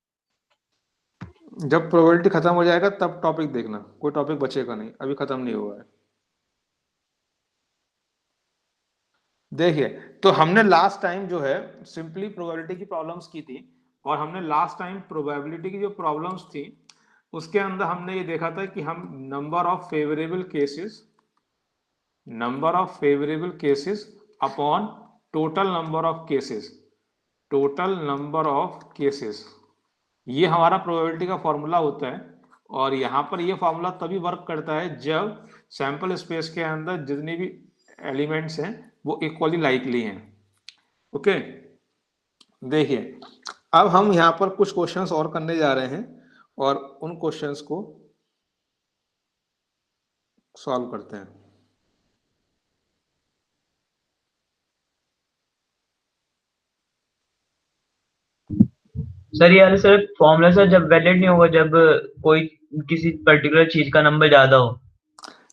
जब प्रोबेबिलिटी खत्म हो जाएगा तब टॉपिक देखना, कोई टॉपिक बचेगा नहीं, अभी खत्म नहीं हुआ है। देखिए, तो हमने लास्ट टाइम जो है सिंपली प्रोबेबिलिटी की प्रॉब्लम्स की थी, और हमने लास्ट टाइम प्रोबेबिलिटी की जो प्रॉब्लम्स थी उसके अंदर हमने ये देखा था कि हम number of favourable cases upon total number of cases, ये हमारा प्रोबेबिलिटी का फॉर्मूला होता है। और यहाँ पर ये फॉर्मूला तभी वर्क करता है जब सैंपल स्पेस के अंदर जितनी भी एलिमेंट्स हैं वो इक्वली लाइकली हैं। ओके, देखिए अब हम यहाँ पर कुछ क्वेश्चंस और करने जा रहे हैं, और उन क्वेश्चंस को सॉल्व करते हैं। सर ये वाला सर फॉर्मूला सर जब वैलिड नहीं होगा जब कोई किसी पर्टिकुलर चीज का नंबर ज्यादा हो।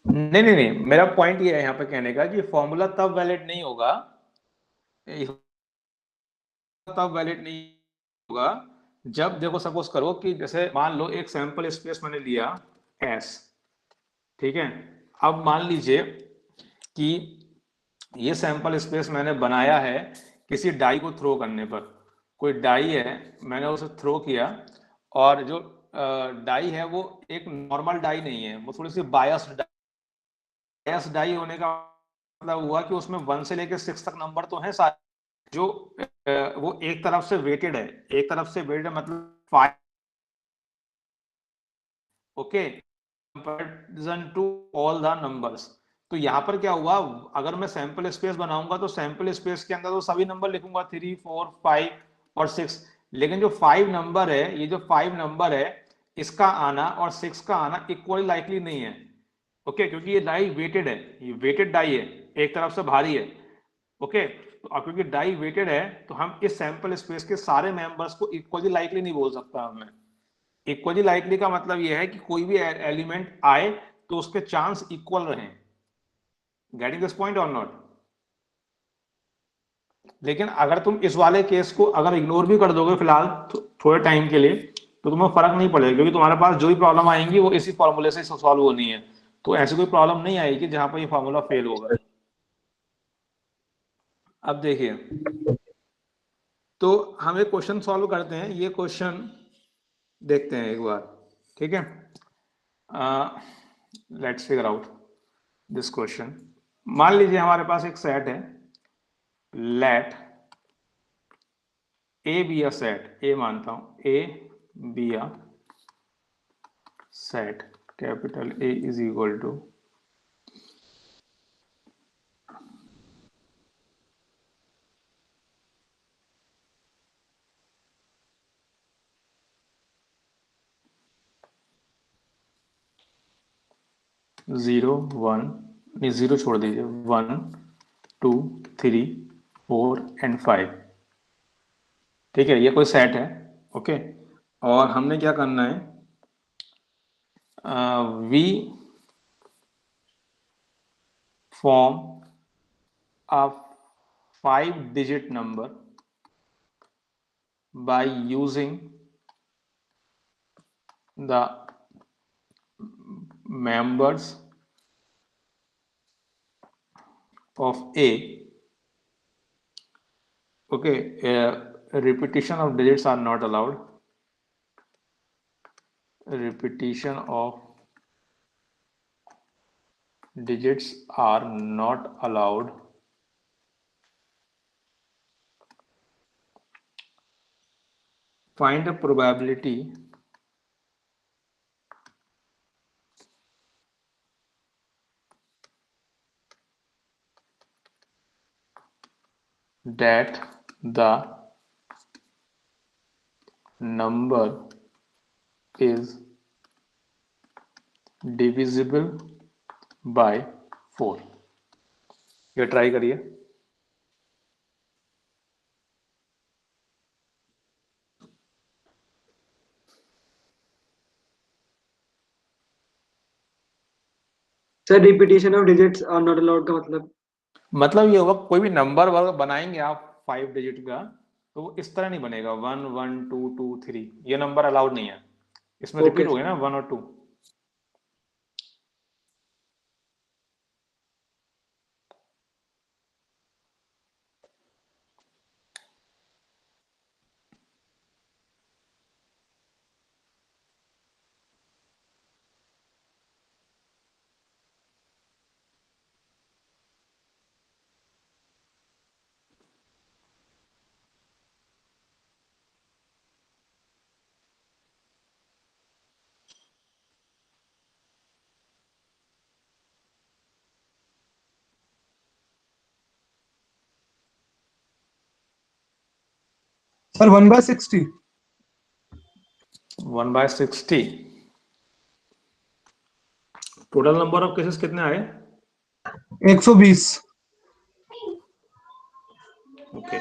नहीं नहीं नहीं, मेरा पॉइंट ये है यहाँ पे कहने का कि फॉर्मूला तब वैलिड नहीं होगा, जब देखो सपोज करो कि जैसे मान लो एक सैंपल स्पेस मैंने लिया S, ठीक है। अब मान लीजिए कि ये सैंपल स्पेस मैंने बनाया है किसी डाई को थ्रो करने पर। कोई डाई है, मैंने उसे थ्रो किया, और जो डाई है वो एक नॉर्मल डाई नहीं है, वो थोड़ी सी बायस डाई होने का मतलब हुआ कि उसमें 1 से लेकर 6 तक नंबर तो हैं सारे, जो वो एक तरफ से वेटेड है, एक तरफ से वेटेड मतलब 5, okay, comparison to all the numbers. तो यहाँ पर क्या हुआ, अगर मैं सैंपल स्पेस बनाऊंगा तो सैंपल स्पेस के अंदर तो सभी नंबर लिखूंगा 3, 4, 5 और 6, लेकिन जो 5 नंबर है, ये जो 5 नंबर है इसका आना और 6 का आना इक्वली लाइकली नहीं है। ओके, क्योंकि ये डाई वेटेड है, ये वेटेड डाई है, एक तरफ से भारी है। ओके, तो अब क्योंकि डाई वेटेड है तो हम इस सैंपल स्पेस के सारे मेंबर्स को इक्वली लाइकली नहीं बोल सकता हमें। इक्वली लाइकली का मतलब यह है कि कोई भी एलिमेंट आए तो उसके चांस इक्वल रहें। गेटिंग दिस पॉइंट और नॉट? लेकिन अगर तुम इस वाले केस को अगर इग्नोर भी कर दोगे फिलहाल थोड़े टाइम के लिए, तो तुम्हें फर्क नहीं पड़ेगा, क्योंकि तुम्हारे पास जो भी प्रॉब्लम आएंगी वो इसी फॉर्मूले से सॉल्व होनी है। तो ऐसी कोई प्रॉब्लम नहीं आएगी जहां पर ये फॉर्मूला फेल होगा। अब देखिए, तो हम एक क्वेश्चन सॉल्व करते हैं, ये क्वेश्चन देखते हैं एक बार, ठीक है। Let's figure out this question. मान लीजिए हमारे पास एक सेट है, let A B a set, A मानता हूं A B a set, capital A is equal to zero one, नहीं जीरो छोड़ दीजिए, 1 2 3 4 एंड 5, ठीक है, ये कोई सेट है। ओके, और हमने क्या करना है, we form a 5-digit number by using the members of A. Okay, repetition of digits are not allowed. Repetition of digits are not allowed. Find a probability that the number is divisible by 4। ये try करिए। Sir repetition of digits are not allowed का मतलब ये होगा कोई भी number वर्ग बनाएंगे आप 5 डिजिट का, तो वो इस तरह नहीं बनेगा 1 1 2 2 3, ये नंबर अलाउड नहीं है। इसमें Okay, रिपीट हो गया ना 1 और 2। Sir 1/60। 1/60। Total number of cases कितने आए? 120। ओके,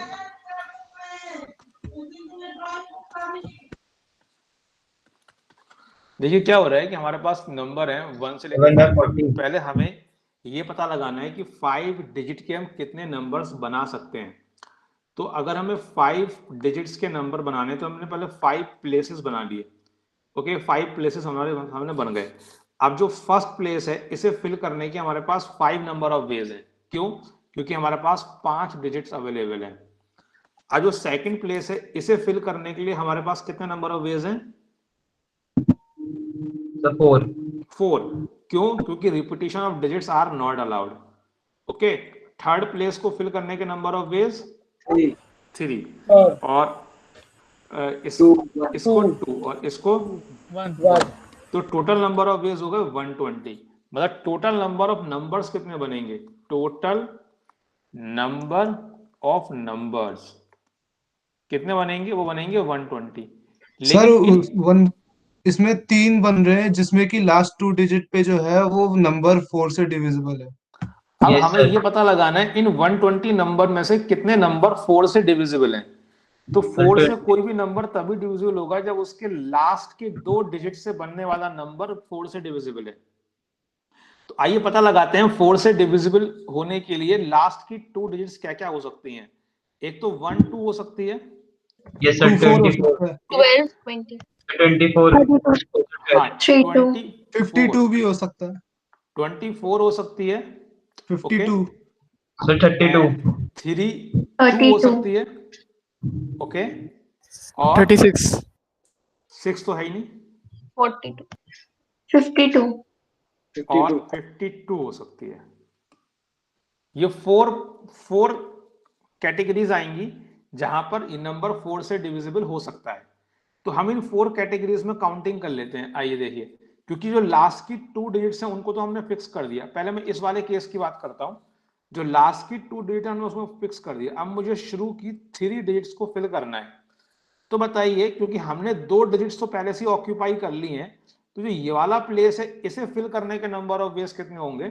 देखिए क्या हो रहा है कि हमारे पास नंबर है 1 से लेकर 5 तक। पहले हमें ये पता लगाना है कि 5 डिजिट के हम कितने नंबर्स बना सकते हैं। तो अगर हमें 5 डिजिट्स के नंबर बनाने तो हमने पहले 5 प्लेसेस बना लिए। ओके, 5 प्लेसेस हमने बन गए। अब जो फर्स्ट प्लेस है इसे फिल करने के हमारे पास 5 नंबर ऑफ वेज है। क्यों? क्योंकि हमारे पास 5 डिजिट्स अवेलेबल हैं। अब जो सेकंड प्लेस है इसे फिल करने के लिए हमारे पास कितने नंबर ऑफ वेज हैं? 4। क्यों? क्योंकि repetition of digits are not allowed. Okay, third place को फिल करने के नंबर ऑफ वेज 3 और इसको 2 और इसको 1। तो टोटल नंबर ऑफ वेज हो गए 120। मतलब टोटल नंबर ऑफ नंबर्स कितने बनेंगे? टोटल नंबर ऑफ नंबर्स कितने बनेंगे? वो बनेंगे 120। सर इसमें 3 बन रहे हैं जिसमें कि लास्ट 2 डिजिट पे जो है वो नंबर 4 से डिविजिबल है। अब हमें ये पता लगाना है इन 120 नंबर में से कितने नंबर 4 से डिविजिबल हैं। तो 4 से कोई भी नंबर तभी डिविजिबल होगा जब उसके लास्ट के 2 डिजिट से बनने वाला नंबर 4 से डिविजिबल है। तो आइए पता लगाते हैं 4 से डिविजिबल होने के लिए लास्ट की 2 डिजिट्स क्या क्या हो सकती हैं। एक तो 1 2 हो सकती है। यस सर, 24 12 20 24 हाँ, 52 भी हो सकता है। 24 हो सकती है। 52 सर 32 3 2 हो सकती है। ओके, और 36 6 तो है ही नहीं। 42 52 और 52 हो सकती है। ये 4 कैटेगरीज आएंगी जहां पर नंबर 4 से डिविजिबल हो सकता है। तो हम इन 4 कैटेगरीज में काउंटिंग कर लेते हैं। आइए देखिए, क्योंकि जो लास्ट की 2 डिजिट्स हैं उनको तो हमने फिक्स कर दिया। पहले मैं इस वाले केस की बात करता हूं। जो लास्ट की 2 डिजिट हमने उसमें फिक्स कर दिया। अब मुझे शुरू की 3 डिजिट्स को फिल करना है। तो बताइए, क्योंकि हमने 2 डिजिट्स तो पहले से ऑक्यूपाई कर ली हैं, तो जो ये वाला प्लेस है इसे फिल करने के नंबर ऑफ वेज कितने होंगे?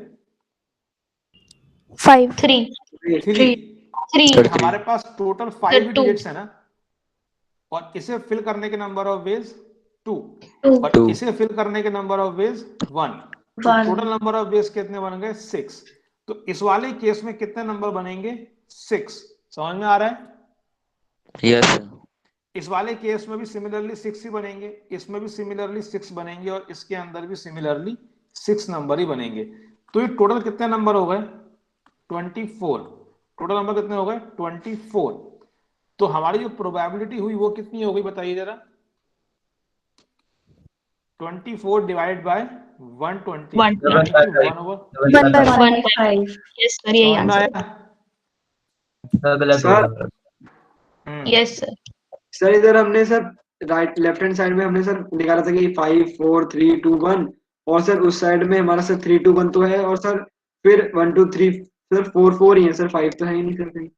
5 3 हमारे पास टोटल 5 डिजिट्स है ना, और इसे फिल करने के नंबर ऑफ वेज 2 और इसे फिल करने के नंबर ऑफ वेज 1। तो टोटल नंबर ऑफ वेज कितने बन गए? 6। तो इस वाले केस में कितने नंबर बनेंगे? 6। समझ में आ रहा है? यस। इस वाले केस में भी सिमिलरली 6 ही बनेंगे, इसमें भी सिमिलरली 6 बनेंगे, और इसके अंदर भी सिमिलरली 6 नंबर ही बनेंगे। तो ये टोटल कितने नंबर हो गए? 24। टोटल नंबर कितने हो गए? 24। तो हमारी जो प्रोबेबिलिटी हुई वो कितनी हो गई बताइए जरा? 24 डिवाइड बाय 120 यानी कि 1/1. यस सर, यही answer sir yes sir. Sir इधर हमने sir right left hand side में हमने सर निकाला था कि 5 4 3 2 1, और सर उस साइड में हमारा सर 3 2 1 तो है, और सर फिर 1 2 3 सर 4 4 ही है सर, 5 तो है ही नहीं सर कहीं।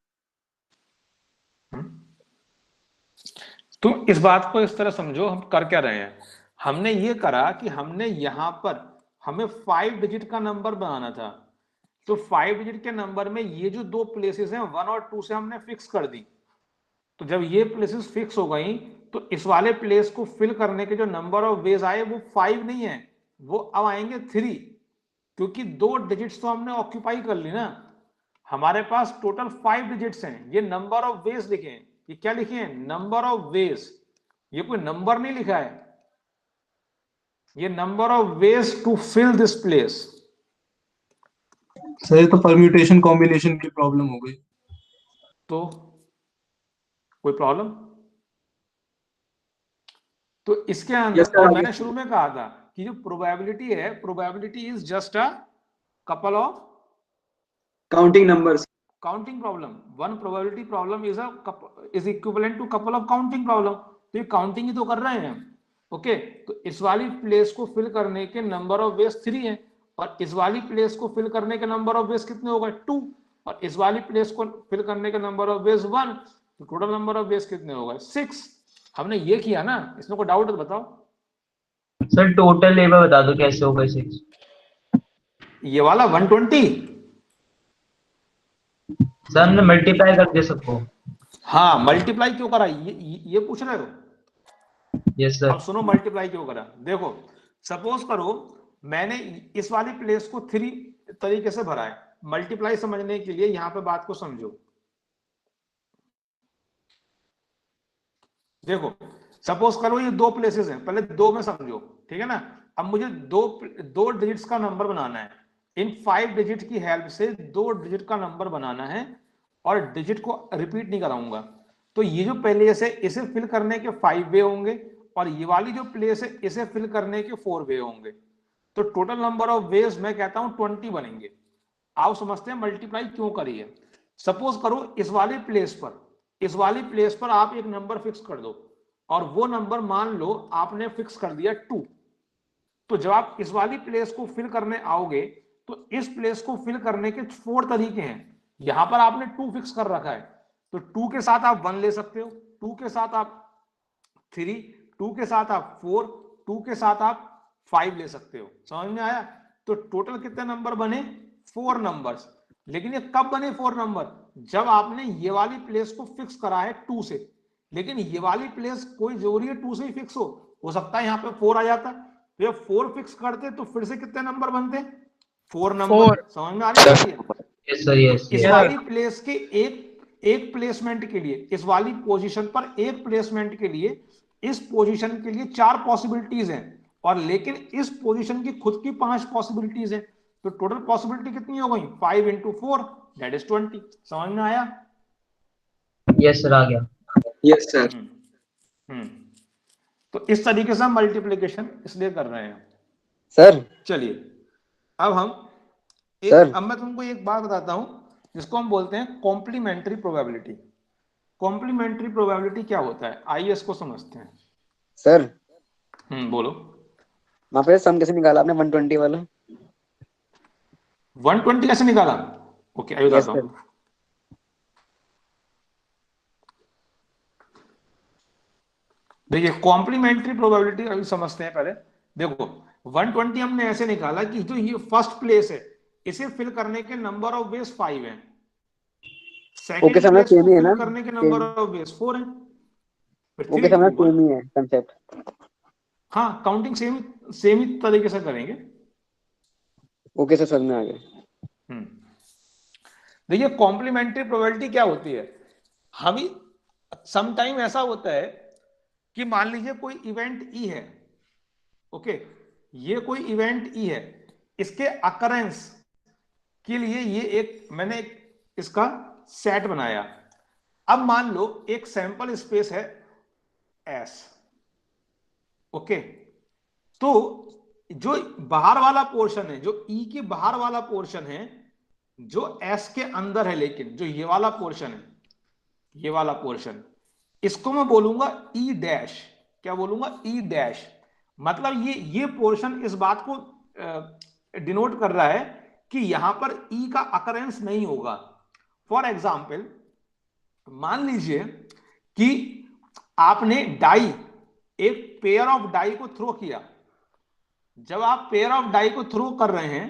तुम इस बात को इस तरह समझो, हम कर क्या रहे हैं। हमने ये करा कि हमने यहां पर हमें 5 डिजिट का नंबर बनाना था, तो 5 डिजिट के नंबर में ये जो दो प्लेसेस हैं 1 और 2 से हमने फिक्स कर दी। तो जब ये प्लेसेस फिक्स हो गई तो इस वाले प्लेस को फिल करने के जो नंबर ऑफ वेज आए वो 5 नहीं है, वो अब आएंगे 3, क्योंकि 2 डिजिट्स तो हमने ऑक्यूपाई कर ली ना। हमारे पास टोटल 5 डिजिट्स हैं। ये नंबर ऑफ वेज लिखे हैं, ये क्या लिखे हैं, नंबर ऑफ वेज। ये कोई नंबर नहीं लिखा है, ये number of ways to fill this place. Sir ये तो परम्यूटेशन कॉम्बिनेशन की प्रॉब्लम हो गई। तो कोई प्रॉब्लम? तो इसके अंदर Yes, sir, और आगे। मैंने शुरू में कहा था कि जो प्रोबेबिलिटी है, probability is just a couple of counting numbers. Counting problem. One probability problem is equivalent to couple of counting problem. तो ये काउंटिंग ही तो कर रहे हैं हम। ओके, तो इस वाली प्लेस को फिल करने के नंबर ऑफ वेज 3 है, और इस वाली प्लेस को फिल करने के नंबर ऑफ वेज कितने हो गए, 2, और इस वाली प्लेस को फिल करने के नंबर ऑफ वेज 1, तो टोटल नंबर ऑफ वेज कितने हो गए, 6। हमने ये किया ना, इसमें कोई डाउट है तो बताओ। सर टोटल लेबर बता दो कैसे होगा 6? ये वाला 120, सर हमने मल्टीप्लाई कर दिया सबको। हाँ मल्टीप्लाई क्यों करा, ये पूछ रहे हो? Yes sir. अब सुनो मल्टीप्लाई क्यों करा। देखो सपोज करो मैंने इस वाली प्लेस को 3 तरीके से भरा है। मल्टीप्लाई समझने के लिए यहां पे बात को समझो। देखो सपोज करो ये 2 प्लेसेस हैं, पहले 2 में समझो, ठीक है ना। अब मुझे दो डिजिट्स का नंबर बनाना है। इन 5 डिजिट की हेल्प से 2 डिजिट का नंबर बनाना है, और डिजिट को रिपीट नहीं कराऊंगा। तो ये जो प्लेस है इसे फिल करने के 5 वे होंगे, और ये वाली जो प्लेस है इसे फिल करने के 4 वे होंगे। तो टोटल नंबर ऑफ वेज मैं कहता हूं 20 बनेंगे। आओ समझते हैं मल्टीप्लाई क्यों करी है। सपोज करो इस वाली प्लेस पर आप एक नंबर फिक्स कर दो, और वो नंबर मान लो आपने फिक्स कर दिया 2। तो जब आप इस वाली प्लेस को फिल करने आओगे तो इस प्लेस को फिल करने के 4 तरीके हैं। यहां पर आपने 2 फिक्स कर रखा है, तो 2 के साथ आप 1 ले सकते हो, 2 के साथ आप 3, 2 के साथ आप 4, 2 के साथ आप 5 ले सकते हो। समझ में आया? तो टोटल कितने नंबर बने, 4 नंबर्स। लेकिन ये कब बने 4 नंबर, जब आपने ये वाली प्लेस को फिक्स करा है 2 से। लेकिन ये वाली प्लेस कोई जरूरी है 2 से ही फिक्स हो सकता है यहाँ पे 4 आ जाता। तो ये 4 फिक्स करते तो फिर से कितने नंबर बनते, 4 नंबर। समझ में आ रही है? Yes sir yes. इस वाली प्लेस के एक प्लेसमेंट के लिए, इस वाली पोजीशन पर एक प्लेसमेंट के लिए, इस पोजीशन के लिए 4 पॉसिबिलिटीज हैं, और लेकिन इस पोजीशन की खुद की 5 पॉसिबिलिटीज हैं। तो टोटल पॉसिबिलिटी कितनी हो गई, 5 × 4 दैट इज 20। समझ में आया? यस सर आ गया। Yes sir. तो इस तरीके से हम मल्टीप्लिकेशन इसलिए कर रहे हैं सर। चलिए अब हम अब मैं तुमको एक बात बताता हूं जिसको हम बोलते हैं कॉम्प्लीमेंट्री प्रोबेबिलिटी। कॉम्प्लीमेंट्री प्रोबेबिलिटी क्या होता है, आइए इसको समझते हैं। सर बोलो। वहां पे सम कैसे निकाला आपने 120 वाला? 120 कैसे निकाला? ओके आइए बताता हूं। देखिए कॉम्प्लीमेंट्री प्रोबेबिलिटी अभी समझते हैं पहले। देखो 120 हमने ऐसे निकाला कि जो ये फर्स्ट प्लेस है इसे फिल करने के नंबर ऑफ वेज 5 है, सेकंड प्लेस को फिल करने के नंबर ऑफ वेज 4 है। ओके समझ, सेम ही है कांसेप्ट। हाँ काउंटिंग सेम ही तरीके से करेंगे। ओके सर समझ में आ गया। देखिए कॉम्प्लीमेंट्री प्रोबेबिलिटी क्या होती है, हम सम टाइम ऐसा होता है कि मान लीजिए कोई इवेंट ई है, ओके ये कोई इवेंट ई है, इसके अकरेंस के लिए ये मैंने इसका सेट बनाया। अब मान लो एक सैंपल स्पेस है S, ओके तो जो बाहर वाला पोर्शन है, जो E के बाहर वाला पोर्शन है जो S के अंदर है, लेकिन जो ये वाला पोर्शन है, ये वाला पोर्शन, इसको मैं बोलूंगा E डैश। क्या बोलूंगा? E dash. मतलब ये पोर्शन इस बात को डिनोट कर रहा है कि यहां पर E का अकरेंस नहीं होगा। फॉर एग्जाम्पल मान लीजिए कि आपने डाई, एक पेयर ऑफ डाई को थ्रो किया। जब आप पेयर ऑफ डाई को थ्रो कर रहे हैं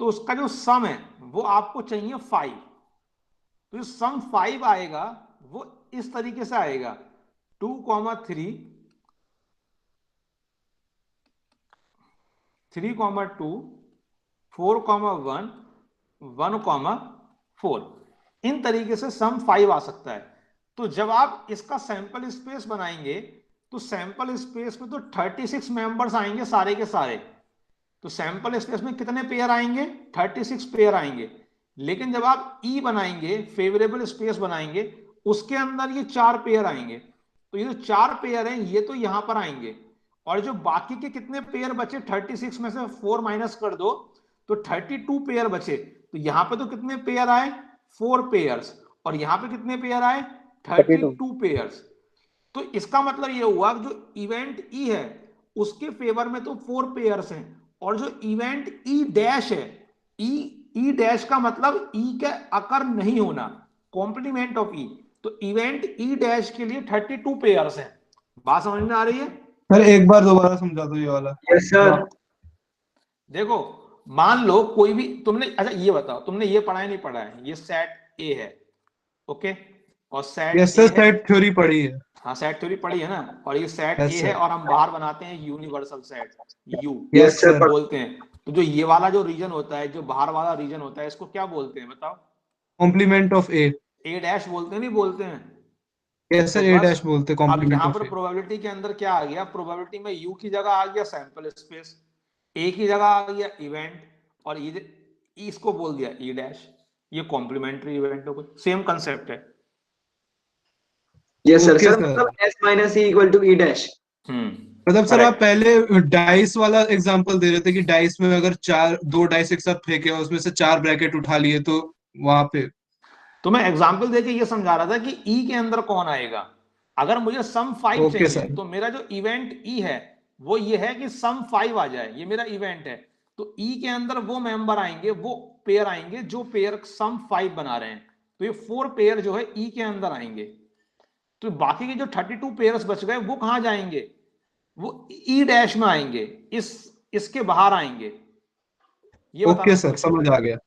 तो उसका जो सम है वो आपको चाहिए 5। तो जो सम 5 आएगा वो इस तरीके से आएगा 2,3, 3,2, 4,1, 1,4, इन तरीके से सम 5 आ सकता है। तो जब आप इसका सैंपल स्पेस बनाएंगे तो सैंपल स्पेस में तो 36 मेंबर्स आएंगे सारे के सारे। तो सैंपल स्पेस में कितने पेयर आएंगे? 36 पेयर आएंगे। लेकिन जब आप ई बनाएंगे, फेवरेबल स्पेस बनाएंगे, उसके अंदर ये 4 पेयर आएंगे। तो ये जो 4 पेयर हैं ये तो यहां पर आएंगे, और जो बाकी के कितने पेयर बचे, 36 में से 4 माइनस कर दो तो 32 पेयर बचे। तो यहां पे तो कितने पेयर आए? 4 पेयर्स। और यहां पे कितने पेयर आए? 32 पेयर्स। तो इसका मतलब ये हुआ जो इवेंट ई है उसके फेवर में तो 4 पेयर्स हैं, और जो इवेंट ई डैश है, ई डैश का मतलब ई के अकर नहीं होना, कॉम्प्लीमेंट ऑफ ई। तो इवेंट ई डैश के लिए 32 पेयर्स हैं। बात समझ में आ रही है? सर एक बार दोबारा समझा दो ये वाला। Yes sir. देखो मान लो कोई भी तुमने, अच्छा ये बताओ तुमने ये पढ़ा है नहीं पढ़ा है? ये सेट ए है, ओके, और set yes sir, set theory पढ़ी है। हाँ सेट थ्योरी पढ़ी है ना, और ये सेट Yes, ए sir. है, और हम बाहर बनाते हैं universal set, you Yes, sir. बोलते हैं। तो जो ये वाला जो रीजन होता है, जो बाहर वाला रीजन होता है, इसको क्या बोलते हैं बताओ? Complement of A. A dash बोलते हैं, नहीं बोलते हैं? यस सर, ए डैश बोलते हैं अब कॉम्प्लीमेंट यहाँ ऑफ पर ए। प्रोबेबिलिटी के अंदर क्या आ गया? प्रोबेबिलिटी में यू की जगह आ गया सैंपल स्पेस, ए की जगह आ गया इवेंट, और ये इसको बोल दिया ई डैश। ये कॉम्प्लीमेंट्री इवेंट हो गई, सेम कंसेप्ट है। Yes sir. Okay, sir sir. मतलब s minus E equal to E dash. मतलब सर आप पहले डाइस वाला एग्जांपल दे रहे थे कि डाइस में अगर 2 डाइस एक साथ फेंके और उसमें से 4 ब्रैकेट उठा लिए तो वहां पे। तो मैं एग्जांपल देके ये समझा रहा था कि ई के अंदर कौन आएगा। अगर मुझे सम 5 Okay, चाहिए sir. तो मेरा जो इवेंट ई है वो ये है कि सम 5 आ जाए, ये मेरा इवेंट है। तो ई के अंदर वो मेंबर आएंगे, वो पेयर आएंगे जो पेयर सम 5 बना रहे हैं। तो ये 4 पेयर जो है ई के अंदर आएंगे। तो बाकी के जो 32 पेयर्स बच गए वो कहां जाएंगे? वो ई डैश में आएंगे, इसके बाहर आएंगे। ये ओके सर, समझ आ गया।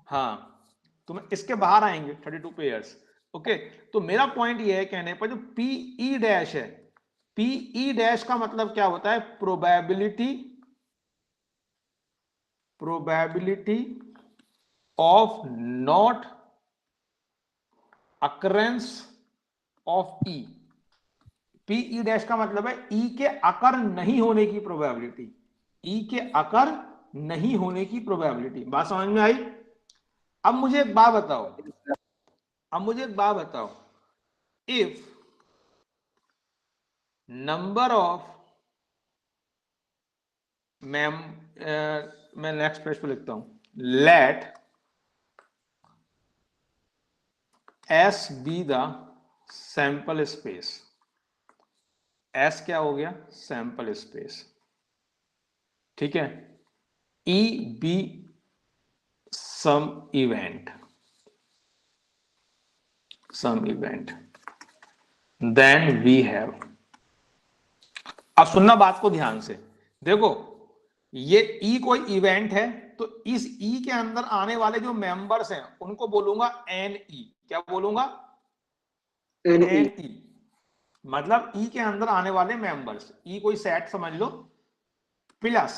हाँ, तो मैं इसके बाहर आएंगे 32 पेयर्स। ओके, तो मेरा पॉइंट ये है कहने पर, जो पी ई डैश है, पी ई डैश का मतलब क्या होता है? Probability of not occurrence of E. P E dash का मतलब है ई के अकर नहीं होने की प्रोबेबिलिटी, ई के अकर नहीं होने की प्रोबेबिलिटी। बात समझ में आई? अब मुझे एक बात बताओ, इफ नंबर ऑफ मैं नेक्स्ट पेज पे लिखता हूं, let S be the sample space. S क्या हो गया? सैंपल स्पेस, ठीक है। E be some event, then we have. अब सुनना बात को ध्यान से, देखो ये ई कोई इवेंट है, तो इस ई के अंदर आने वाले जो मेंबर्स हैं उनको बोलूंगा एन ई। क्या बोलूंगा? N E. मतलब ई के अंदर आने वाले मेंबर्स, ई कोई सेट समझ लो, प्लस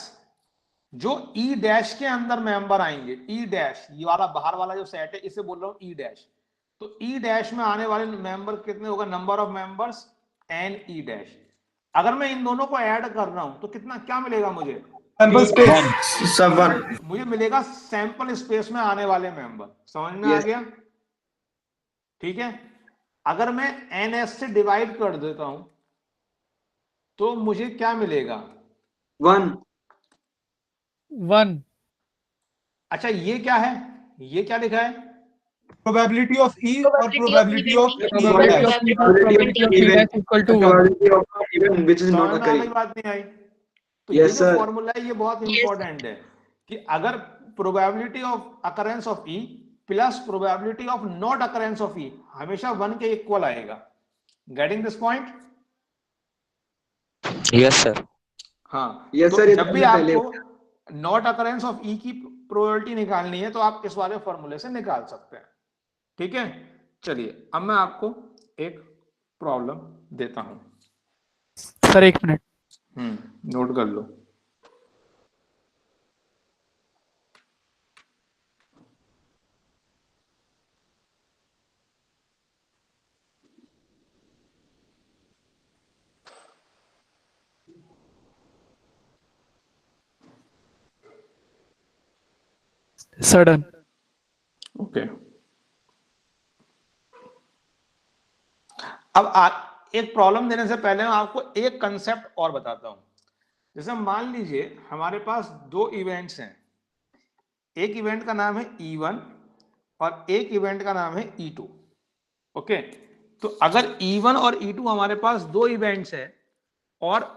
जो ई डैश के अंदर मेंबर आएंगे, ई डैश, ये वाला बाहर वाला जो सेट है इसे बोल रहा हूं ई डैश। तो ई डैश में आने वाले मेंबर कितने होगा? Number of members N E dash. अगर मैं इन दोनों को ऐड कर रहा हूं तो कितना क्या मिलेगा मुझे? Sample space. मुझे मिलेगा सैंपल स्पेस में आने वाले मेंबर। समझ में आ गया? ठीक है। अगर मैं एन एस से डिवाइड कर देता हूं तो मुझे क्या मिलेगा? 1। अच्छा ये क्या है? ये क्या लिखा है? प्रोबेबिलिटी ऑफ ई और probability of equal to 1। Which is not occurring. बात नहीं आई? तो ये जो फॉर्मूला है ये बहुत इंपॉर्टेंट है कि अगर probability of occurrence of E plus probability of not occurrence of E, हमेशा 1 के इक्वल आएगा। Getting this point? Yes sir. हाँ, यस तो सर, ये जब भी पहले आपको नॉट अकरेंस ऑफ ई की प्रोबेबिलिटी निकालनी है तो आप इस वाले फॉर्मूले से निकाल सकते हैं। ठीक है, चलिए अब मैं आपको एक प्रॉब्लम देता हूं। Sir 1 minute. नोट कर लो। सडन। ओके, अब एक प्रॉब्लम देने से पहले मैं आपको एक कंसेप्ट और बताता हूं। जैसे मान लीजिए हमारे पास 2 इवेंट्स हैं, एक इवेंट का नाम है E1 और एक इवेंट का नाम है E2। ओके, तो अगर E1 और E2 हमारे पास 2 इवेंट्स हैं और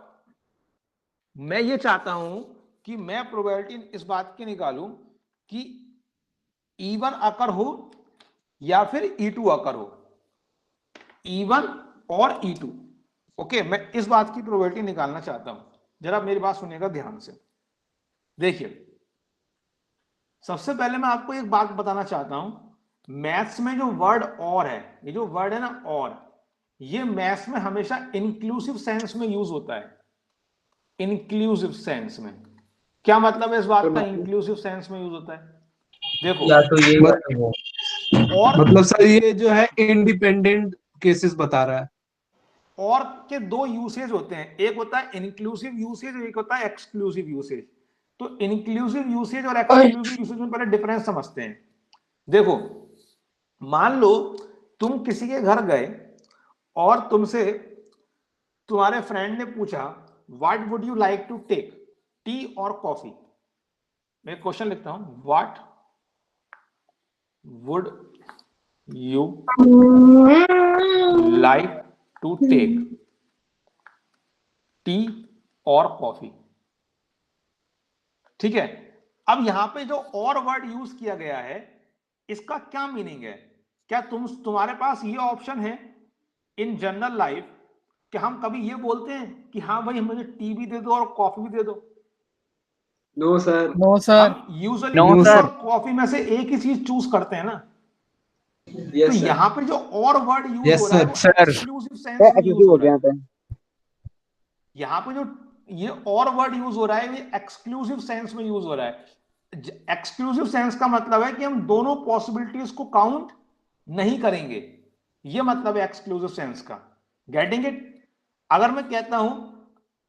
मैं ये चाहता हूं कि मैं प्रोबेबिलिटी इस बात की निकालूं कि E1 अकर हो या फिर E2 अकर हो, E1 और E2। ओके, मैं इस बात की प्रोबेबिलिटी निकालना चाहता हूं। जरा मेरी बात सुनिएगा ध्यान से। देखिए, सबसे पहले मैं आपको एक बात बताना चाहता हूं, मैथ्स में जो वर्ड और है, ये जो वर्ड है ना और, ये मैथ्स में हमेशा इंक्लूसिव सेंस में यूज होता है। इंक्लूसिव सेंस में क्या मतलब है इस बात का? इंक्लूसिव सेंस में यूज होता है। देखो, या तो ये या तो वो। और मतलब सर ये जो है इंडिपेंडेंट केसेस बता रहा है। और के 2 यूसेज होते हैं, एक होता है इंक्लूसिव यूसेज और एक होता है एक्सक्लूसिव यूसेज। तो इंक्लूसिव यूसेज और एक्सक्लूसिव यूसेज में पहले डिफरेंस समझते हैं। देखो, मान लो तुम किसी के घर गए और तुमसे तुम्हारे फ्रेंड ने पूछा what would you like to take, tea और कॉफी। मैं क्वेश्चन लिखता हूं, what would you like to take, tea और कॉफी। ठीक है, अब यहां पे जो और वर्ड यूज किया गया है इसका क्या मीनिंग है? क्या तुम्हारे पास ये ऑप्शन है इन जनरल लाइफ कि हम कभी ये बोलते हैं कि हाँ भाई मुझे टी भी दे दो और कॉफी भी दे दो? No sir. No sir. हम यूजुअली No, टी sir. और कॉफी में से एक ही चीज चूज करते हैं ना। तो यस सर। यहाँ पे जो और वर्ड यूज Yes, हो रहा है वो sir. एक्सक्लूसिव सेंस में यूज एक्सक्लूसिव हो हो रहा गया है। यहाँ पे। यहाँ पे जो ये और वर्ड यूज हो रहा है ये एक्सक्लूसिव सेंस में यूज हो रहा है। एक्सक्लूसिव सेंस का मतलब है कि हम दोनों पॉसिबिलिटीज को काउंट नहीं करेंगे, ये मतलब है एक्सक्लूसिव सेंस का। Getting it? अगर मैं कहता हूं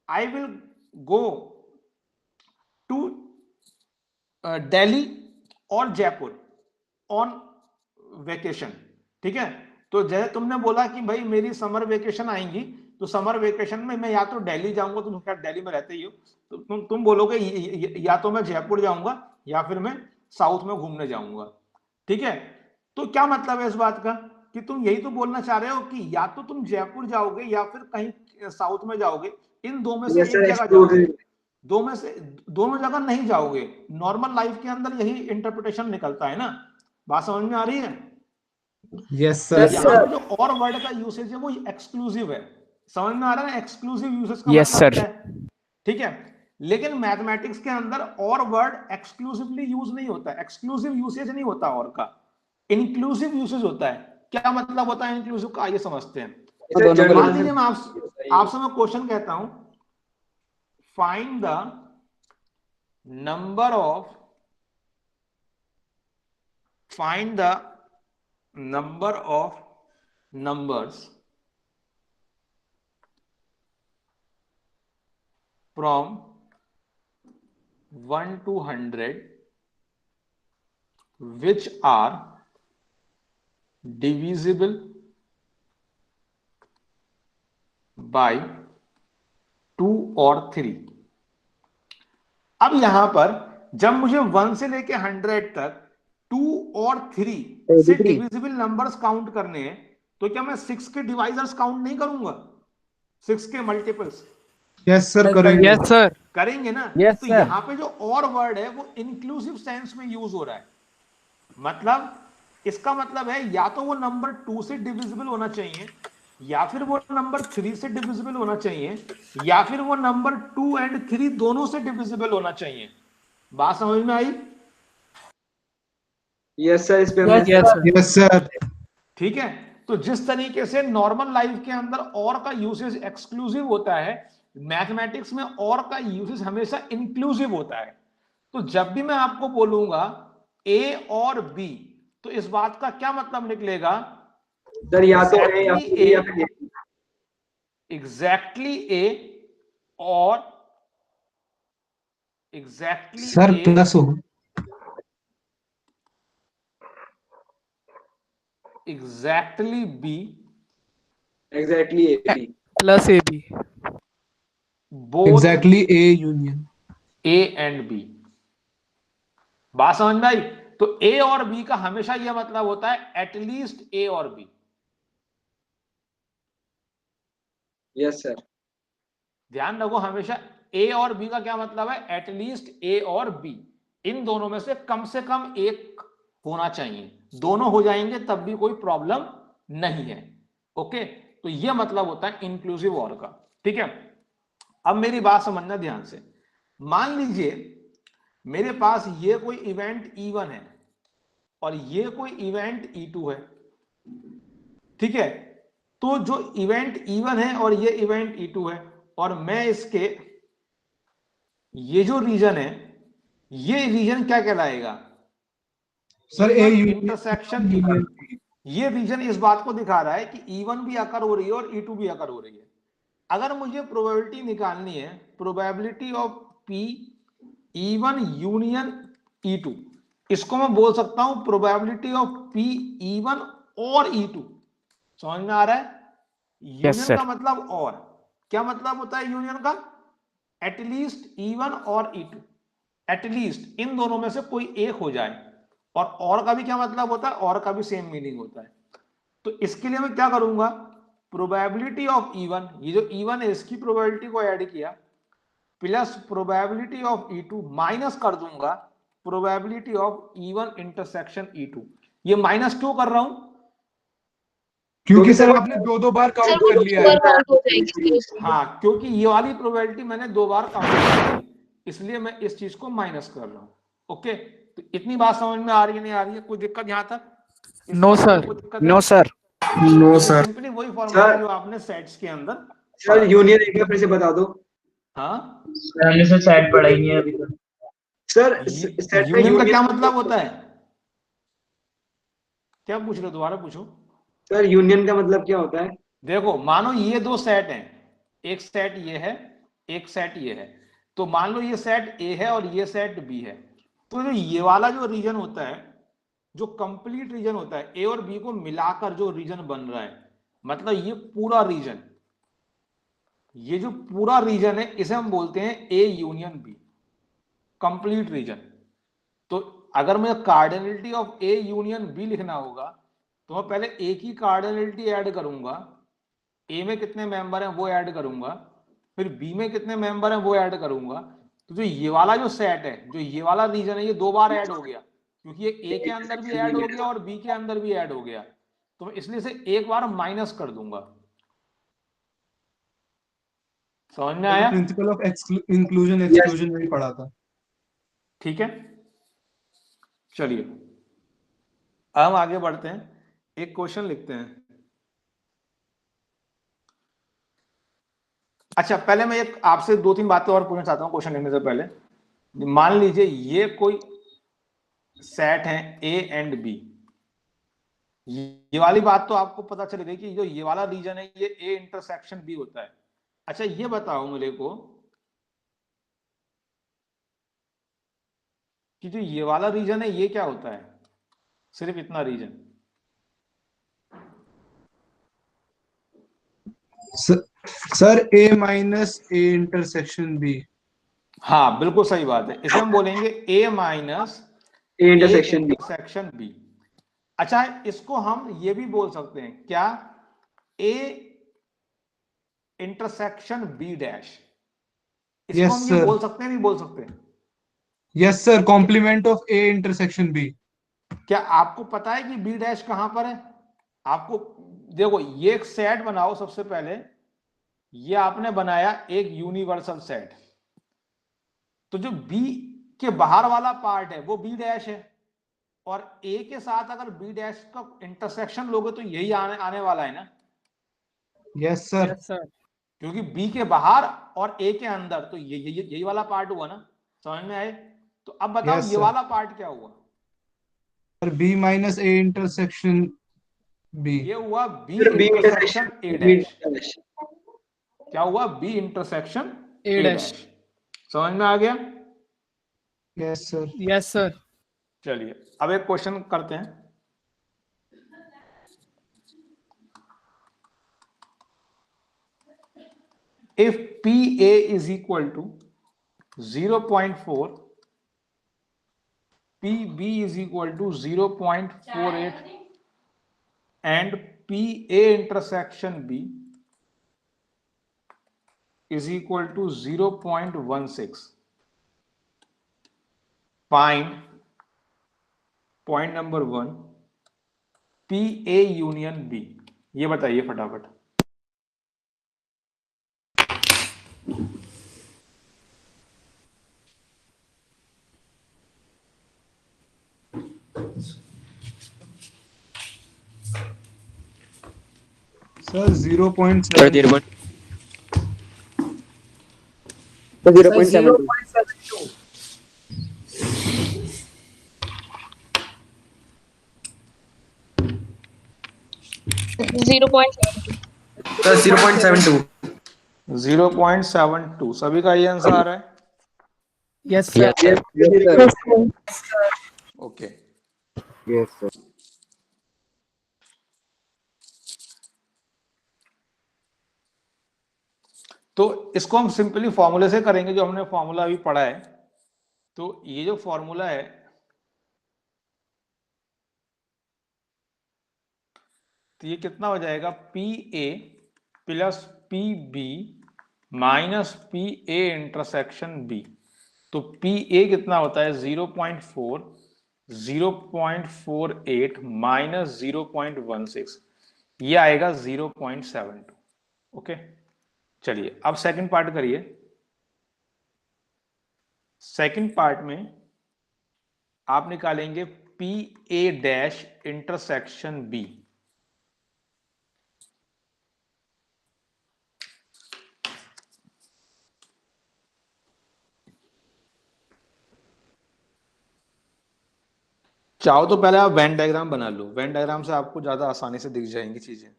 I will go to Delhi और जयपुर ऑन वेकेशन, ठीक है, तो जैसे तुमने बोला कि भाई मेरी समर वेकेशन आएंगी, तो समर वेकेशन में मैं या तो दिल्ली जाऊंगा, तुम क्या दिल्ली में रहते ही हो, तो तुम बोलोगे या तो मैं जयपुर जाऊंगा या फिर मैं साउथ में घूमने जाऊंगा। ठीक है, तो क्या मतलब है इस बात का कि तुम यही तो बोलना चाह रहे हो कि या तो तुम जयपुर जाओगे या फिर कहीं साउथ में जाओगे, इन दो में से यस एक सर, जगह जाओगे, एक्सक्लूसिव। दो में से दोनों जगह नहीं जाओगे। नॉर्मल लाइफ के अंदर यही इंटरप्रिटेशन निकलता है ना। बात समझ में आ रही है? यस तो सर। यहाँ पे जो और वर्ड का यूसेज है वो एक्सक्लूसिव है। समझ में आ रहा है? एक्सक्लूसिव यूसेज का Yes, मतलब sir. क्या है? ठीक है, लेकिन मैथमेटिक्स के अंदर और वर्ड एक्सक्लूसिवली यूज नहीं होता, एक्सक्लूसिव यूसेज नहीं होता और का, इंक्लूसिव यूसेज होता है। क्या मतलब होता है इंक्लूसिव का, आइए समझते हैं। दोनों को मान लीजिए मैं आपसे मैं क्वेश्चन कहता हूं, find the number of numbers from 1 to 100 which are divisible by 2 और 3। अब यहां पर जब मुझे 1 से लेके 100 तक 2 और 3 से डिविजिबल नंबर्स काउंट करने हैं, तो क्या मैं 6 के डिवाइजर्स काउंट नहीं करूंगा? 6 के मल्टीपल्स? यस सर करेंगे। Yes sir. करेंगे ना। Yes, तो sir. यहां पे जो और वर्ड है वो इंक्लूसिव सेंस में यूज हो रहा है। मतलब इसका मतलब है या तो वो नंबर 2 से डिविजिबल होना चाहिए, या फिर वो नंबर 3 से डिविजिबल होना चाहिए, या फिर वो नंबर 2 एंड 3 दोनों से डिविजिबल होना चाहिए। बात समझ में आई? यस सर, इस पे Yes, Yes, sir. sir. Yes sir. ठीक है, तो जिस तरीके से नॉर्मल लाइफ के अंदर और का यूसेज एक्सक्लूसिव होता है, मैथमेटिक्स में और का यूसेज हमेशा इंक्लूसिव होता है। तो जब भी मैं आपको बोलूंगा ए और बी, तो इस बात का क्या मतलब निकलेगा? सर या तो ए या फिर बी या फिर A। एग्जैक्टली ए और एग्जैक्टली सर ए प्लस हो। Exactly B, exactly A B. Plus AB. Both exactly A union. A and B. बात समझ में आई? तो ए और बी का हमेशा यह मतलब होता है एटलीस्ट ए और बी। Yes sir. ध्यान रखो, हमेशा ए और बी का क्या मतलब है? एटलीस्ट ए और बी, इन दोनों में से कम एक होना चाहिए। दोनों हो जाएंगे तब भी कोई प्रॉब्लम नहीं है। ओके, तो यह मतलब होता है इंक्लूसिव और का। ठीक है, अब मेरी बात समझना ध्यान से। मान लीजिए मेरे पास ये कोई इवेंट E1 है और ये कोई इवेंट E2 है। ठीक है, तो जो इवेंट E1 है और ये इवेंट E2 है, और मैं इसके ये जो रीजन है, ये रीजन क्या कहलाएगा? Sir A intersection union. ये रीजन इस बात को दिखा रहा है कि E1 भी अकर हो रही है और E2 भी अकर हो रही है। अगर मुझे प्रोबेबिलिटी निकालनी है, probability of P E1 union E2, इसको मैं बोल सकता हूं प्रोबेबिलिटी ऑफ P E1 और E2। समझ में आ रहा है? यूनियन का मतलब और क्या मतलब होता है? यूनियन का एटलीस्ट E1 और E2, एटलीस्ट इन दोनों में से कोई एक हो जाए। और का भी क्या मतलब होता है? और का भी सेम मीनिंग होता है। तो इसके लिए मैं क्या करूंगा? प्रोबेबिलिटी ऑफ E1, ये जो E1 है इसकी प्रोबेबिलिटी को ऐड किया, plus probability of E2 minus कर दूंगा probability of E1 intersection E2। ये माइनस क्यों कर रहा हूं? क्योंकि सर आपने दो बार काउंट कर लिया है। काउंट हो जाएगी। हाँ, क्योंकि ये वाली प्रोबेबिलिटी मैंने 2 बार काउंट की थी, इसलिए मैं इस चीज को माइनस कर रहा हूं। ओके, तो इतनी बात समझ में आ रही है? नहीं आ रही है? कोई दिक्कत यहां तक? No, sir. No sir. No sir. Simply वही फॉर्मूला सर। जो आपने सेट्स के अंदर। सर यूनियन एक बार फिर से बता दो। हाँ, हमने सर सेट पढ़ाई नहीं है अभी तक। सर सेट में यूनियन का क्या यूनियन मतलब होता है? क्या पूछ रहे हो? दोबारा पूछो। सर यूनियन का मतलब क्या होता है? देखो, मानो ये 2 सेट हैं, एक सेट ये है, एक सेट ये है। तो मान लो ये सेट ए है और ये सेट बी है। तो जो ये वाला जो रीजन होता है, जो कंप्लीट रीजन होता है, ए और बी को मिलाकर जो रीजन बन रहा है, मतलब ये पूरा रीजन, ये जो पूरा रीजन है इसे हम बोलते हैं A union B, complete region. तो अगर मुझे cardinality of A union B लिखना होगा तो मैं पहले ए की कार्डिनलिटी ऐड करूंगा, ए में कितने मेंबर हैं वो ऐड करूंगा, फिर बी में कितने मेंबर हैं वो ऐड करूंगा। तो जो ये वाला जो सेट है, जो ये वाला रीजन है, ये 2 बार ऐड हो गया, क्योंकि ये ए के अंदर भी ऐड हो गया और बी के अंदर भी ऐड हो गया। तो मैं इसलिए से एक बार माइनस कर दूंगा। समझ में आया? प्रिंसिपल ऑफ इंक्लूजन एक्सक्लूजन में भी पढ़ा था। ठीक है, चलिए अब हम आगे बढ़ते हैं, एक क्वेश्चन लिखते हैं। अच्छा, पहले मैं एक आपसे 2-3 बातें और पूछना चाहता हूं क्वेश्चन लिखने से पहले। मान लीजिए ये कोई सेट है ए एंड बी। ये वाली बात तो आपको पता चल गई कि जो ये वाला रीजन है ये ए इंटरसेक्शन बी होता है। अच्छा, ये बताओ मेरे को कि जो ये वाला रीजन है ये क्या होता है? सिर्फ इतना region. Sir A minus A intersection B. हाँ, बिल्कुल सही बात है। इसे हम बोलेंगे A minus A intersection B. अच्छा, इसको हम ये भी बोल सकते हैं क्या? A intersection B dash. इसको हम ये बोल सकते हैं, नहीं बोल सकते? Yes sir, complement of A intersection B. क्या आपको पता है कि बी डैश कहां पर है? आपको देखो, ये एक सेट बनाओ सबसे पहले। ये आपने बनाया एक यूनिवर्सल सेट, तो जो बी के बाहर वाला पार्ट है वो बी डैश है, और ए के साथ अगर बी डैश का इंटरसेक्शन लोगे तो यही आने वाला है ना। Yes sir. Yes sir. क्योंकि बी के बाहर और ए के अंदर, तो यही वाला पार्ट हुआ ना। समझ में आए? तो अब बताओ Yes, ये sir. वाला पार्ट क्या हुआ? Sir B minus A intersection B. ये हुआ B sir B intersection A B dash. क्या हुआ? B intersection A A dash. Dash. समझ में आ गया? Yes sir. Yes sir. चलिए अब एक क्वेश्चन करते हैं। If PA is equal to 0.4, PB is equal to 0.48, and PA intersection B is equal to 0.16, find point number 1, PA union B। ये बताइए फटाफट। सर 0.7 सर 0.72 सर 0.72 0.72 सभी का ये आंसर आ रहा है? Yes sir. Okay. Yes sir. तो इसको हम सिंपली फॉर्मूले से करेंगे, जो हमने फॉर्मूला अभी पढ़ा है। तो ये जो फॉर्मूला है, तो ये कितना हो जाएगा? P A plus P B minus P A intersection B. तो पी ए कितना होता है? 0.4, 0.48 माइनस 0.16, ये आएगा 0.72। ओके, चलिए अब सेकंड पार्ट करिए। सेकंड पार्ट में आप निकालेंगे P A dash intersection B. चाहो तो पहले आप वेन डायग्राम बना लो, वेन डायग्राम से आपको ज्यादा आसानी से दिख जाएंगी चीजें।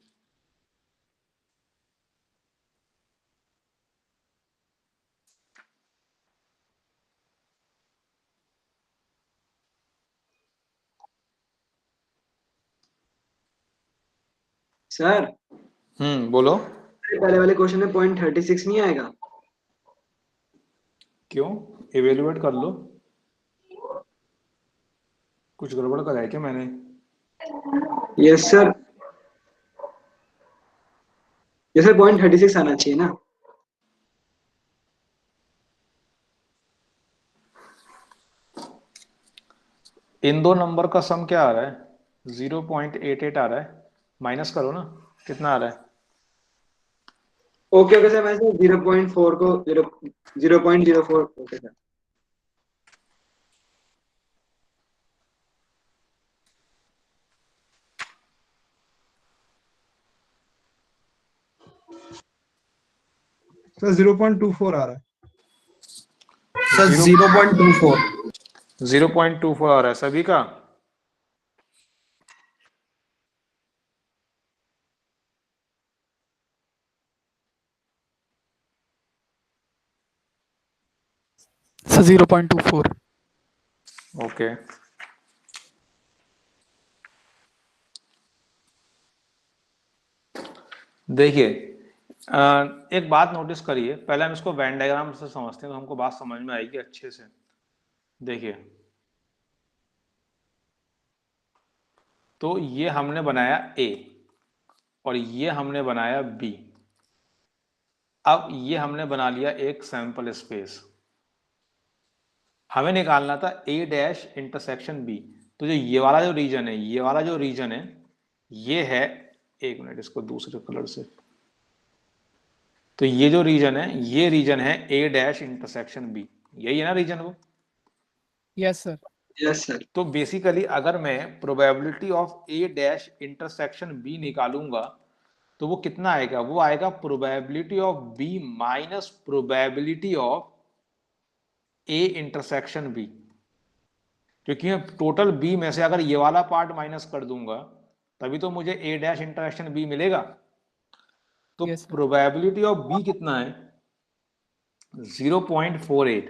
सर बोलो। पहले वाले क्वेश्चन में 0.36 नहीं आएगा? क्यों? इवेलुएट कर लो। कुछ गड़बड़ करा है क्या मैंने? Yes sir. यस सर 0.36 आना चाहिए ना। इन दो नंबर का सम क्या आ रहा है? 0.88 आ रहा है। माइनस करो ना, कितना आ रहा है? ओके ओके सर, मैं 0.4 को 0.04। Okay sir. सर 0.24 आ रहा है। सर 0.24 0.24 आ रहा है सभी का। सर 0.24। ओके, देखिए एक बात नोटिस करिए। पहले हम इसको वेन डायग्राम से समझते हैं तो हमको बात समझ में आएगी अच्छे से। देखिए, तो ये हमने बनाया ए और ये हमने बनाया बी। अब ये हमने बना लिया एक सैंपल स्पेस। हमें निकालना था ए डैश इंटरसेक्शन बी। तो तो जो ये वाला जो रीजन है, ये वाला जो रीजन है, ये है, एक मिनट इसको दूसरे कलर से, तो ये जो रीजन है, ये रीजन है ए डैश इंटरसेक्शन बी, यही है ना रीजन वो? Yes sir. Yes sir. तो बेसिकली अगर मैं probability of A dash intersection B निकालूंगा तो वो कितना आएगा? वो आएगा probability of B minus probability of A intersection B, क्योंकि मैं टोटल बी में से अगर ये वाला पार्ट माइनस कर दूंगा तभी तो मुझे ए डैश इंटरसेक्शन बी मिलेगा। तो Yes, sir. Probability of B कितना है? 0.48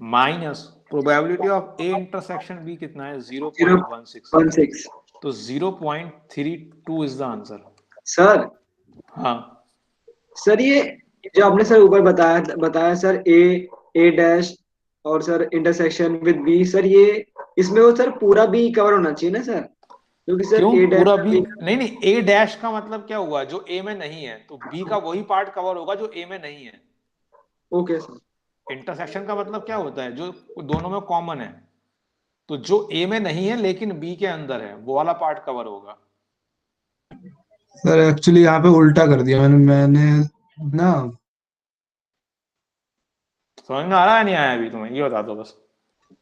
minus probability of A intersection B कितना है? 0.16। 16। तो 0.32 इज द आंसर। सर हाँ सर ये जो आपने सर ऊपर बताया सर ए डैश और sir intersection with B, sir ये इसमें वो सर पूरा बी कवर होना चाहिए ना सर? क्योंकि सर क्यों ए पूरा डैश बी? नहीं, ए डैश का मतलब क्या हुआ? जो ए में नहीं है, तो बी का वही पार्ट कवर होगा जो ए में नहीं है। Okay sir. इंटरसेक्शन का मतलब क्या होता है? जो दोनों में कॉमन है, तो जो ए में नहीं है लेकिन बी के अंदर है, वो वाला पार्ट कवर होगा। सर एक्चुअली यहाँ पे उल्टा कर दिया मैंने ना। समझ में आ रहा है नहीं आया अभी तुम्हें? ये बता दो बस।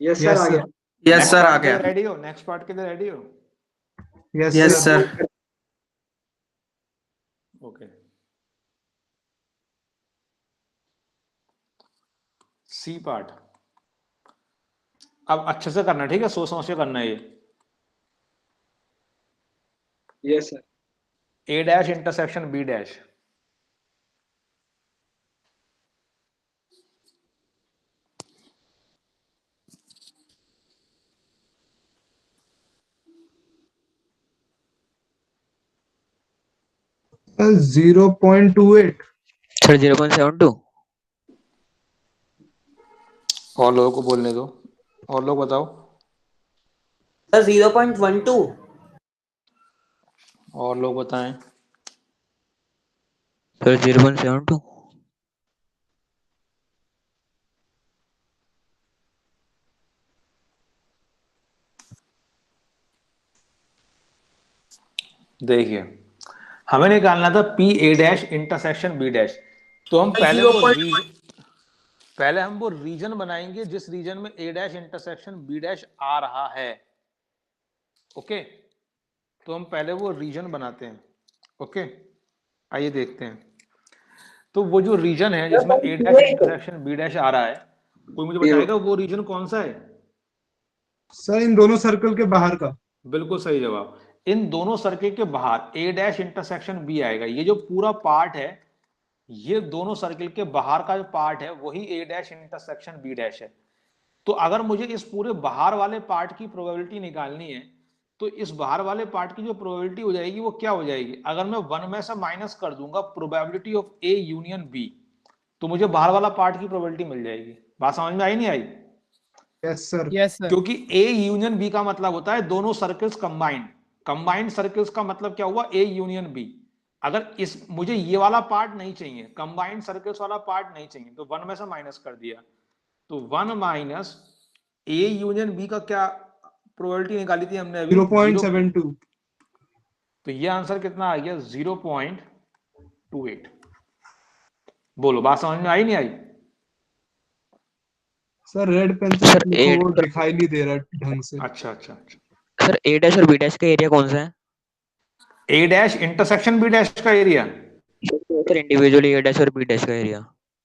यस सर यस आ गया। सर। यस सर आ गया। रेडी हो? नेक्स्ट पार्ट के लिए रेडी हो? Yes yes sir. Sir. Okay, C part अब अच्छे से करना, ठीक है? सोच समझ के करना है ये। Yes sir. A dash intersection B dash, sir 0.28। Sir 0.72। और लोगों को बोलने दो, और लोग बताओ। सर 0.12। और लोग बताएं। सर 0.72। देखिए, हमें निकालना था P A dash intersection B dash, तो हम पहले वो रीजन बनाएंगे जिस रीजन में A dash intersection B dash आ रहा है। ओके, तो हम पहले वो रीजन बनाते हैं। ओके, आइए देखते हैं। तो वो जो रीजन है जिसमें ए डैश इंटरसेक्शन बी डैश आ रहा है, कोई मुझे बताएगा वो रीजन कौन सा है? सर इन दोनों सर्कल के बाहर का। बिल्कुल सही जवाब। इन दोनों सर्कल के बाहर ए डैश इंटरसेक्शन बी आएगा। ये जो पूरा पार्ट है, ये दोनों सर्कल के बाहर का जो पार्ट है वही ए डैश इंटरसेक्शन बी डैश है। तो अगर मुझे इस पूरे बाहर वाले पार्ट की प्रोबेबिलिटी निकालनी है, तो इस बाहर वाले पार्ट की जो प्रोबेबिलिटी हो जाएगी वो क्या हो जाएगी? अगर मैं 1 में से माइनस कर दूंगा probability of A union B, तो मुझे बाहर वाला पार्ट की प्रोबेबिलिटी मिल जाएगी। बात समझ में आई नहीं आई? Yes sir. Yes sir. क्योंकि ए यूनियन बी का मतलब होता है दोनों सर्कल्स कंबाइंड। कंबाइंड सर्कल्स का मतलब क्या हुआ? A union B. अगर मुझे ये वाला पार्ट नहीं चाहिए, कंबाइंड सर्कल्स वाला पार्ट नहीं चाहिए, तो 1 में से माइनस कर दिया, तो 1 माइनस ए यूनियन बी का क्या प्रोबेबिलिटी निकाली थी हमने अभी? 0.72। तो ये आंसर कितना आ गया? 0.28। बोलो, बात समझ में आई नहीं आई? सर रेड पेंसिल सर को दिखाई नहीं दे रहा ढंग से। अच्छा अच्छा अच्छा। सर ए डैश और बी डैश का एरिया कौन सा है? ए डैश इंटरसेक्शन बी डैश का एरिया। सर इंडिविजुअली ए डैश और बी डैश का एरिया।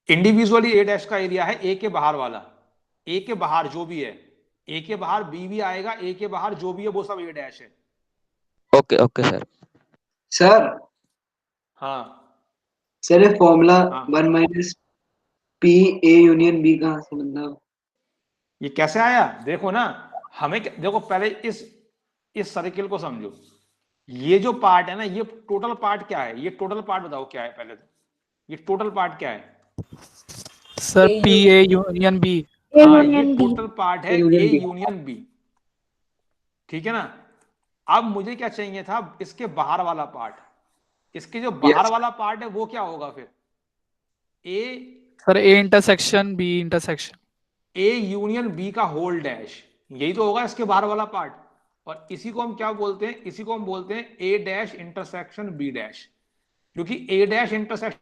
इंडिविजुअली ए डैश का एरिया है ए के बाहर वाला। ए के बाहर जो भी है, ए के बाहर बी भी आएगा, ए के बाहर जो भी है वो सब ए डैश है। Okay okay sir. सर हाँ सर ये फॉर्मूला हाँ। 1 minus P A union B कहाँ से, मतलब ये कैसे आया? देखो ना, हमें देखो पहले इस सर्किल को समझो। ये जो पार्ट है ना, ये टोटल पार्ट क्या है? ये टोटल पार्ट बताओ क्या है पहले तो। ये टोटल पार्ट क्या है? Sir P A union B. हाँ, ये टोटल पार्ट है ए यूनियन बी। ठीक है ना? अब मुझे क्या चाहिए था? इसके बाहर वाला पार्ट। इसके जो बाहर वाला पार्ट है वो क्या होगा फिर? A sir A intersection B intersection. A union B का होल डैश, यही तो होगा इसके बाहर वाला पार्ट। और इसी को हम क्या बोलते हैं, इसी को हम बोलते हैं ए डैश इंटरसेक्शन बी डैश, क्योंकि ए डैश इंटरसेक्शन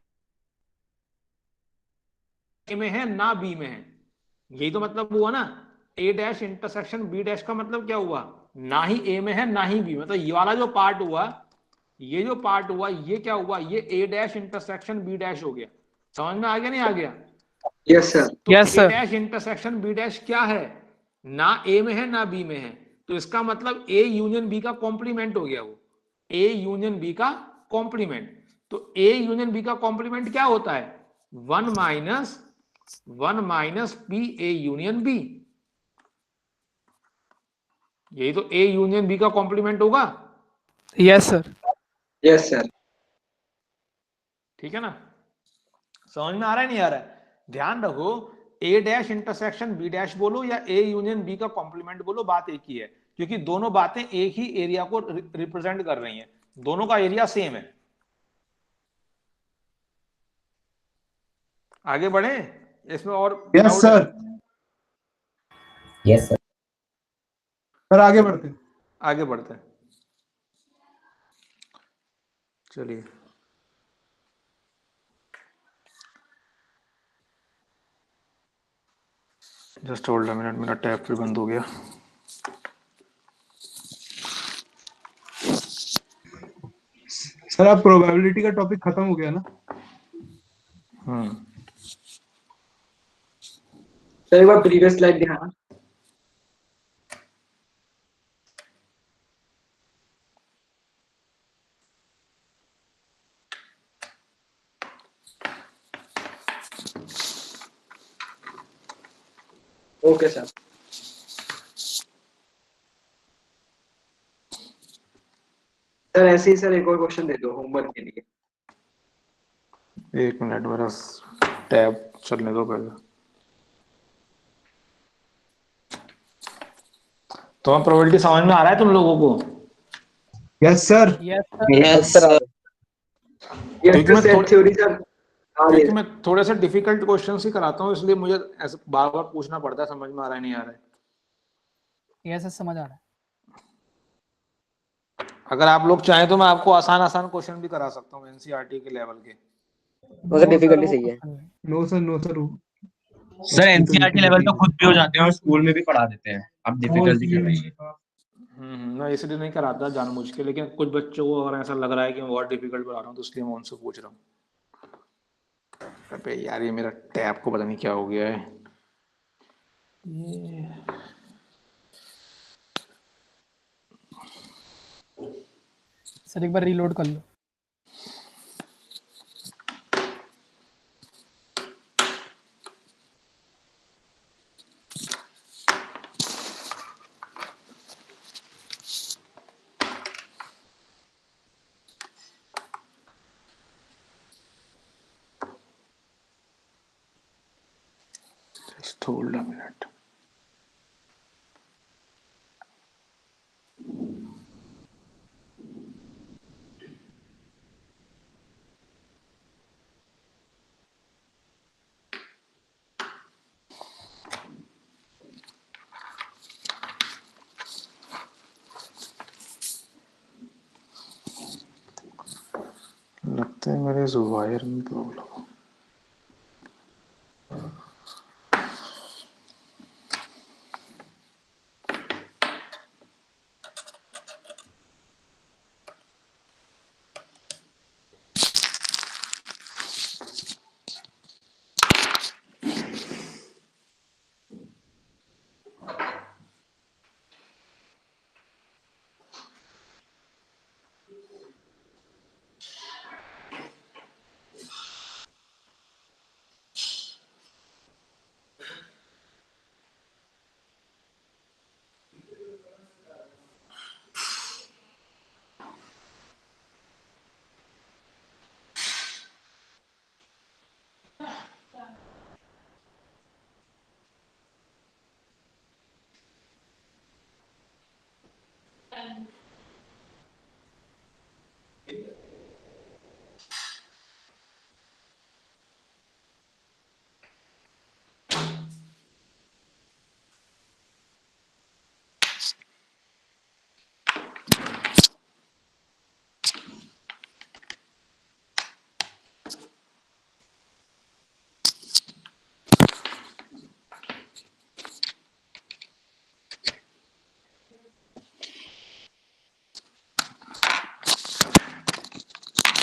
में है ना बी में है। यही तो मतलब हुआ ना, ए डैश इंटरसेक्शन बी डैश का मतलब क्या हुआ, ना ही ए में है ना ही बी, मतलब ये वाला जो पार्ट हुआ, ये जो पार्ट हुआ, ये क्या हुआ, ये A dash intersection B dash हो गया। समझ में आ गया नहीं आ गया? Yes sir. तो yes A sir. Dash intersection B dash क्या है, ना ए में है ना बी में है, तो इसका मतलब ए यूनियन बी का कॉम्प्लीमेंट हो गया वो, ए यूनियन बी का कॉम्प्लीमेंट। तो ए यूनियन बी का कॉम्प्लीमेंट क्या होता है, 1 minus P A union B. यही तो ए यूनियन बी का कॉम्प्लीमेंट होगा। Yes sir. Yes sir. ठीक है ना, समझ में आ रहा है नहीं आ रहा है? ध्यान रखो, ए डैश इंटरसेक्शन बी डैश बोलो या ए यूनियन बी का कॉम्प्लीमेंट बोलो, बात एक ही है, क्योंकि दोनों बातें एक ही एरिया को रिप्रेजेंट कर रही हैं, दोनों का एरिया सेम है। आगे बढ़े, इसमें और यस डाउट है? सर। Yes sir. सर आगे बढ़ते हैं। आगे बढ़ते हैं, चलिए। जस्ट होल्ड अ मिनट, मेरा टैब फिर बंद हो गया। सर अब प्रोबेबिलिटी का टॉपिक खत्म हो गया ना? सर एक बार प्रीवियस स्लाइड दिखाना। Okay sir. सर ऐसे ही सर एक और क्वेश्चन दे दो होमवर्क के लिए। एक मिनट, मेरा टैब चलने दो पहले। तो प्रोबेबिलिटी समझ में आ रहा है तुम लोगों को? Yes sir. Yes sir. Yes sir. क्योंकि मैं थोड़े थ्योरी सर। क्योंकि मैं थोड़े से डिफिकल्ट क्वेश्चन ही कराता हूँ, इसलिए मुझे ऐसे बार बार पूछना पड़ता है, समझ में आ रहा है नहीं आ रहा है। यस सर, समझ आ रहा है। अगर आप लोग चाहें तो मैं आपको आसान आसान क्वेश्चन भी करा सकता हूँ एनसीईआरटी के लेवल के। वो सर डिफिकल्टी सही है। No sir, no sir. Sir NCERT level तो खुद भी हो जाते हैं और स्कूल में भी पढ़ा देते हैं, अब डिफिकल्टी कर रही है। मैं इसलिए नहीं कराता जानबूझ के, लेकिन कुछ बच्चों को अगर ऐसा लग रहा है कि मैं बहुत डिफिकल्ट पढ़ा रहा हूँ तो इसलिए मैं उनसे पूछ रहा हूँ। अबे यार, ये मेरा टैब को पता नहीं क्या हो गया है। ये सर एक बार रीलोड कर लो। just hold a minute. लगता है मेरे इस वायर में प्रॉब्लम।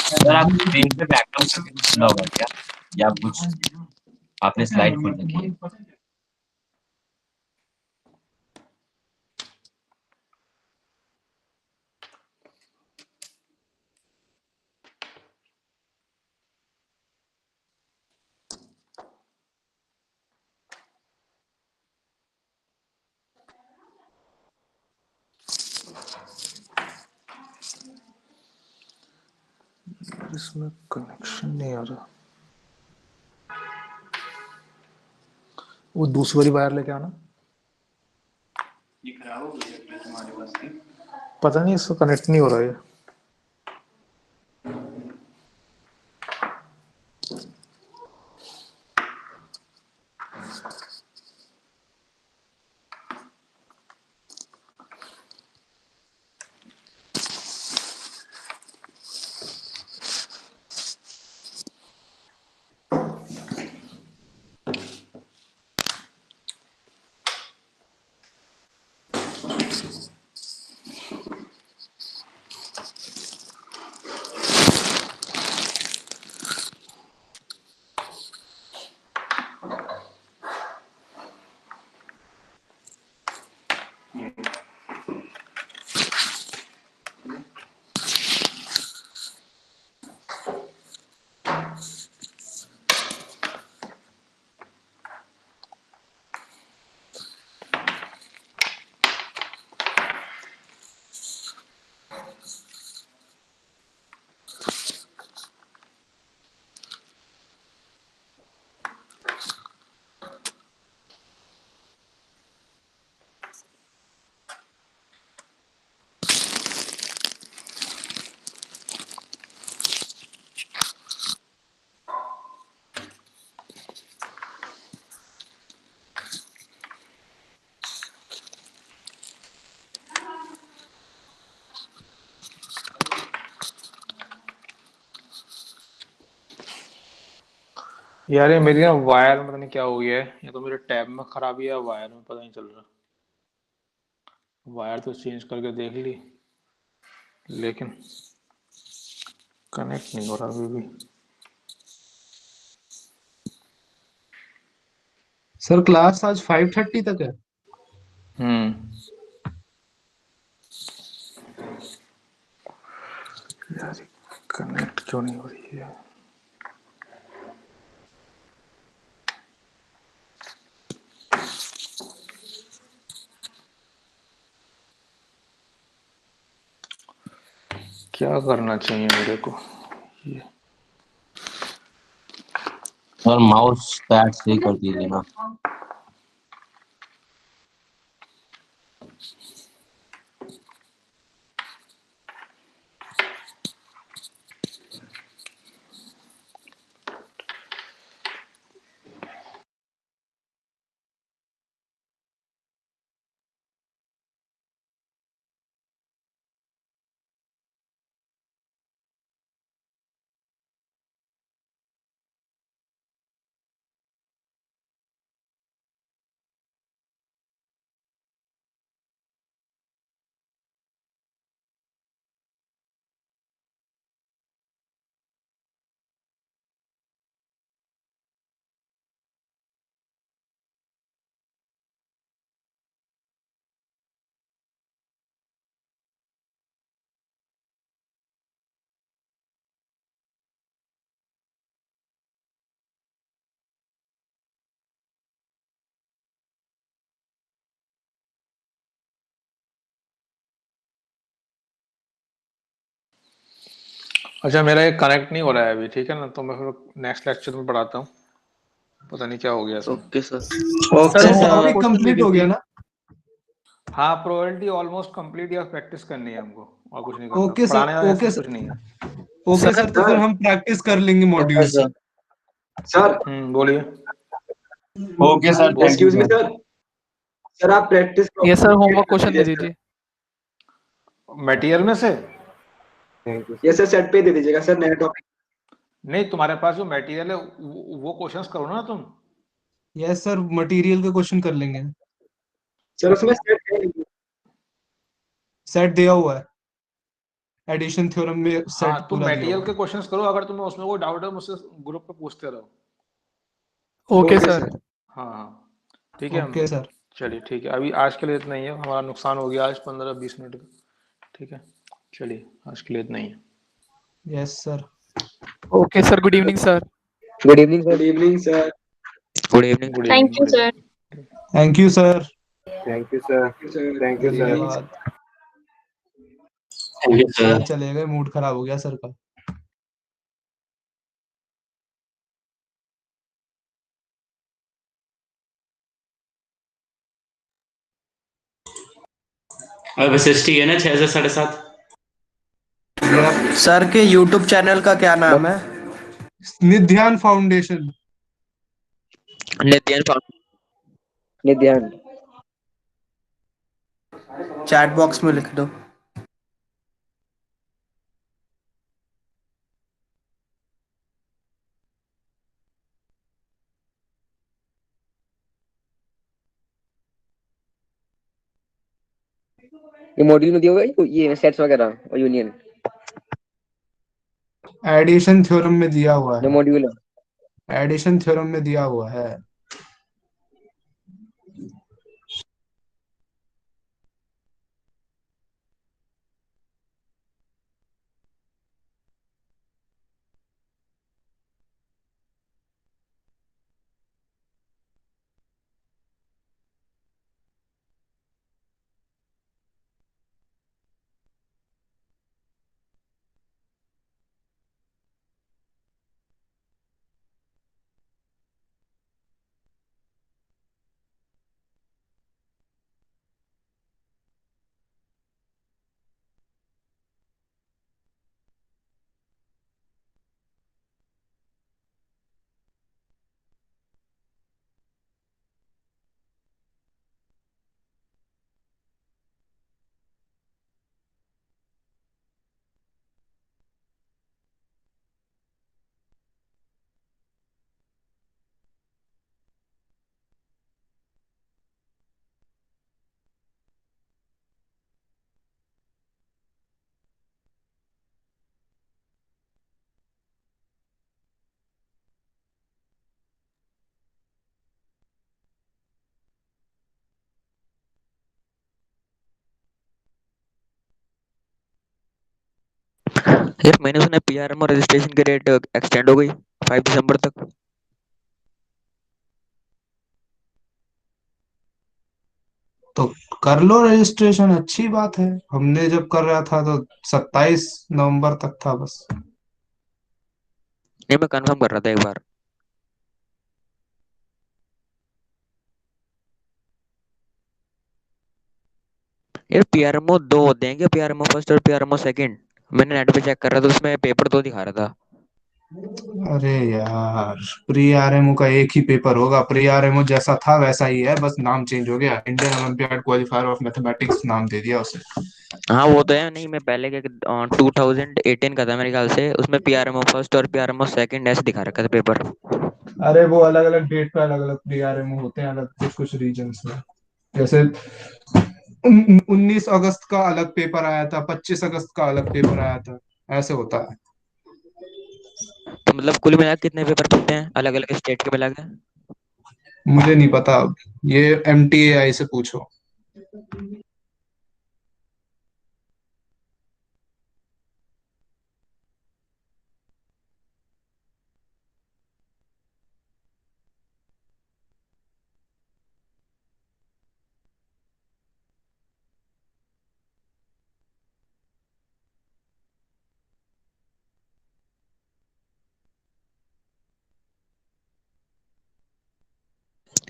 सर आप स्क्रीन पे बैकअप करके कुछ खुला होगा क्या, या कुछ आपने स्लाइड खोल रखी है? इसमें कनेक्शन नहीं आ रहा, वो दूसरी वाली वायर लेके आना। ये खराब हो गई है तुम्हारे पास की? पता नहीं, इसको कनेक्ट नहीं हो रहा है। यार ये मेरी ना वायर में पता नहीं क्या हो गया है, या तो मेरे टैब में खराबी है या वायर में, पता नहीं चल रहा। वायर तो चेंज करके देख ली, लेकिन कनेक्ट नहीं हो रहा अभी भी। सर क्लास आज 5:30 तक है। यार कनेक्ट क्यों नहीं हो रही है? क्या करना चाहिए मेरे को? ये सर माउस पैड सही कर दीजिए ना। अच्छा, मेरा ये कनेक्ट नहीं हो रहा है अभी, ठीक है ना? तो मैं फिर नेक्स्ट लेक्चर में पढ़ाता हूँ, पता नहीं क्या हो गया इसमें। Okay sir. Sir topic complete हो गया ना? हाँ, प्रोबेबिलिटी ऑलमोस्ट कंप्लीट, या प्रैक्टिस करनी है हमको, और कुछ नहीं करना। ओके सर, पढ़ाने वाले ओके ऐसे सर, कुछ नहीं है। ओके सर, तो फिर हम प्रैक्टिस कर लेंगे मॉड्यूल्स। सर बोलिए। Okay sir, thank you excuse me sir, sir आप प्रैक्टिस ये सर होमवर्क क्वेश्चन दे दीजिए मटेरियल में से। ये सर सेट पे दे दीजिएगा सर, नया टॉपिक। नहीं, तुम्हारे पास जो मटेरियल है वो क्वेश्चंस करो ना तुम। यस सर, मटेरियल के क्वेश्चन कर लेंगे। सर उसमें सेट है, सेट दिया हुआ है। एडिशन थ्योरम में सेट हाँ, तुम पूरा दिया मेटेरियल हुआ के क्वेश्चंस करो, अगर तुम्हें उसमें कोई डाउट है मुझसे ग्रुप पे पूछते रहो। Okay okay sir. सर। हाँ हाँ ठीक है। है। Okay sir. चलिए ठीक है, अभी आज के लिए इतना ही है, हमारा नुकसान हो गया आज 15-20 मिनट का। ठीक है, चलिए आज के लिए इतना ही है। Yes sir. Okay sir, good evening sir. Good evening good sir. Evening sir. Good evening. Good thank evening, you good sir. Evening. Thank you sir. Thank you sir. Sir thank you sir. धन्यवाद। Thank you sir sir. चले गए, mood खराब हो गया sir का। अब SST है ना 6 से 7:30। सर के YouTube चैनल का क्या नाम है? निध्यान फाउंडेशन। नित्यान फाउंडेशन। निध्यान। चैट बॉक्स में लिख दो। ये मॉड्यूल में दिया हुआ है ये सेट्स वगैरह और यूनियन एडिशन थ्योरम में दिया हुआ जो है। मॉड्यूल है। एडिशन थ्योरम में दिया हुआ है। यार मैंने सुना पीआरएम और रजिस्ट्रेशन की डेट एक्सटेंड हो गई 5 दिसंबर तक। तो कर लो रजिस्ट्रेशन, अच्छी बात है। हमने जब कर रहा था तो 27 नवंबर तक था बस। नहीं, मैं कंफर्म कर रहा था एक बार। यार पीआरएमओ दो होते हैं क्या? पीआरएमओ फर्स्ट और पीआरएमओ सेकंड। मैंने नेट पे चेक कर रहा था, उसमें पेपर दो दिखा रहा था। अरे यार, प्री आरएमओ का एक ही पेपर होगा। प्री आरएमओ जैसा था वैसा ही है, बस नाम चेंज हो गया। Indian olympiad qualifier of mathematics नाम दे दिया उसे। हाँ वो तो है। नहीं मैं पहले के 2018 का था मेरे ख्याल से, उसमें पीआरएमओ फर्स्ट और पीआरएमओ सेकंड ऐसे दिखा रखा था पेपर। अरे वो अलग अलग डेट पे अलग अलग प्री आरएमओ होते हैं, अलग कुछ कुछ रीजन्स में। जैसे 19 अगस्त का अलग पेपर आया था, 25 अगस्त का अलग पेपर आया था, ऐसे होता है। तो मतलब कुल मिला के कितने पेपर बनते हैं अलग अलग स्टेट के मिला के? मुझे नहीं पता अब, ये एमटीएआई से पूछो।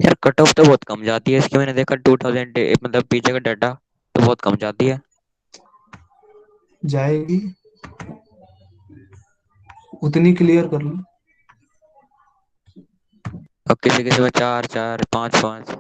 यार कट ऑफ तो बहुत कम जाती है इसकी, मैंने देखा 2000 मतलब पीछे का डाटा तो बहुत कम जाती है। जाएगी, उतनी क्लियर कर लो। और किसी किसी में 4 4 5 5।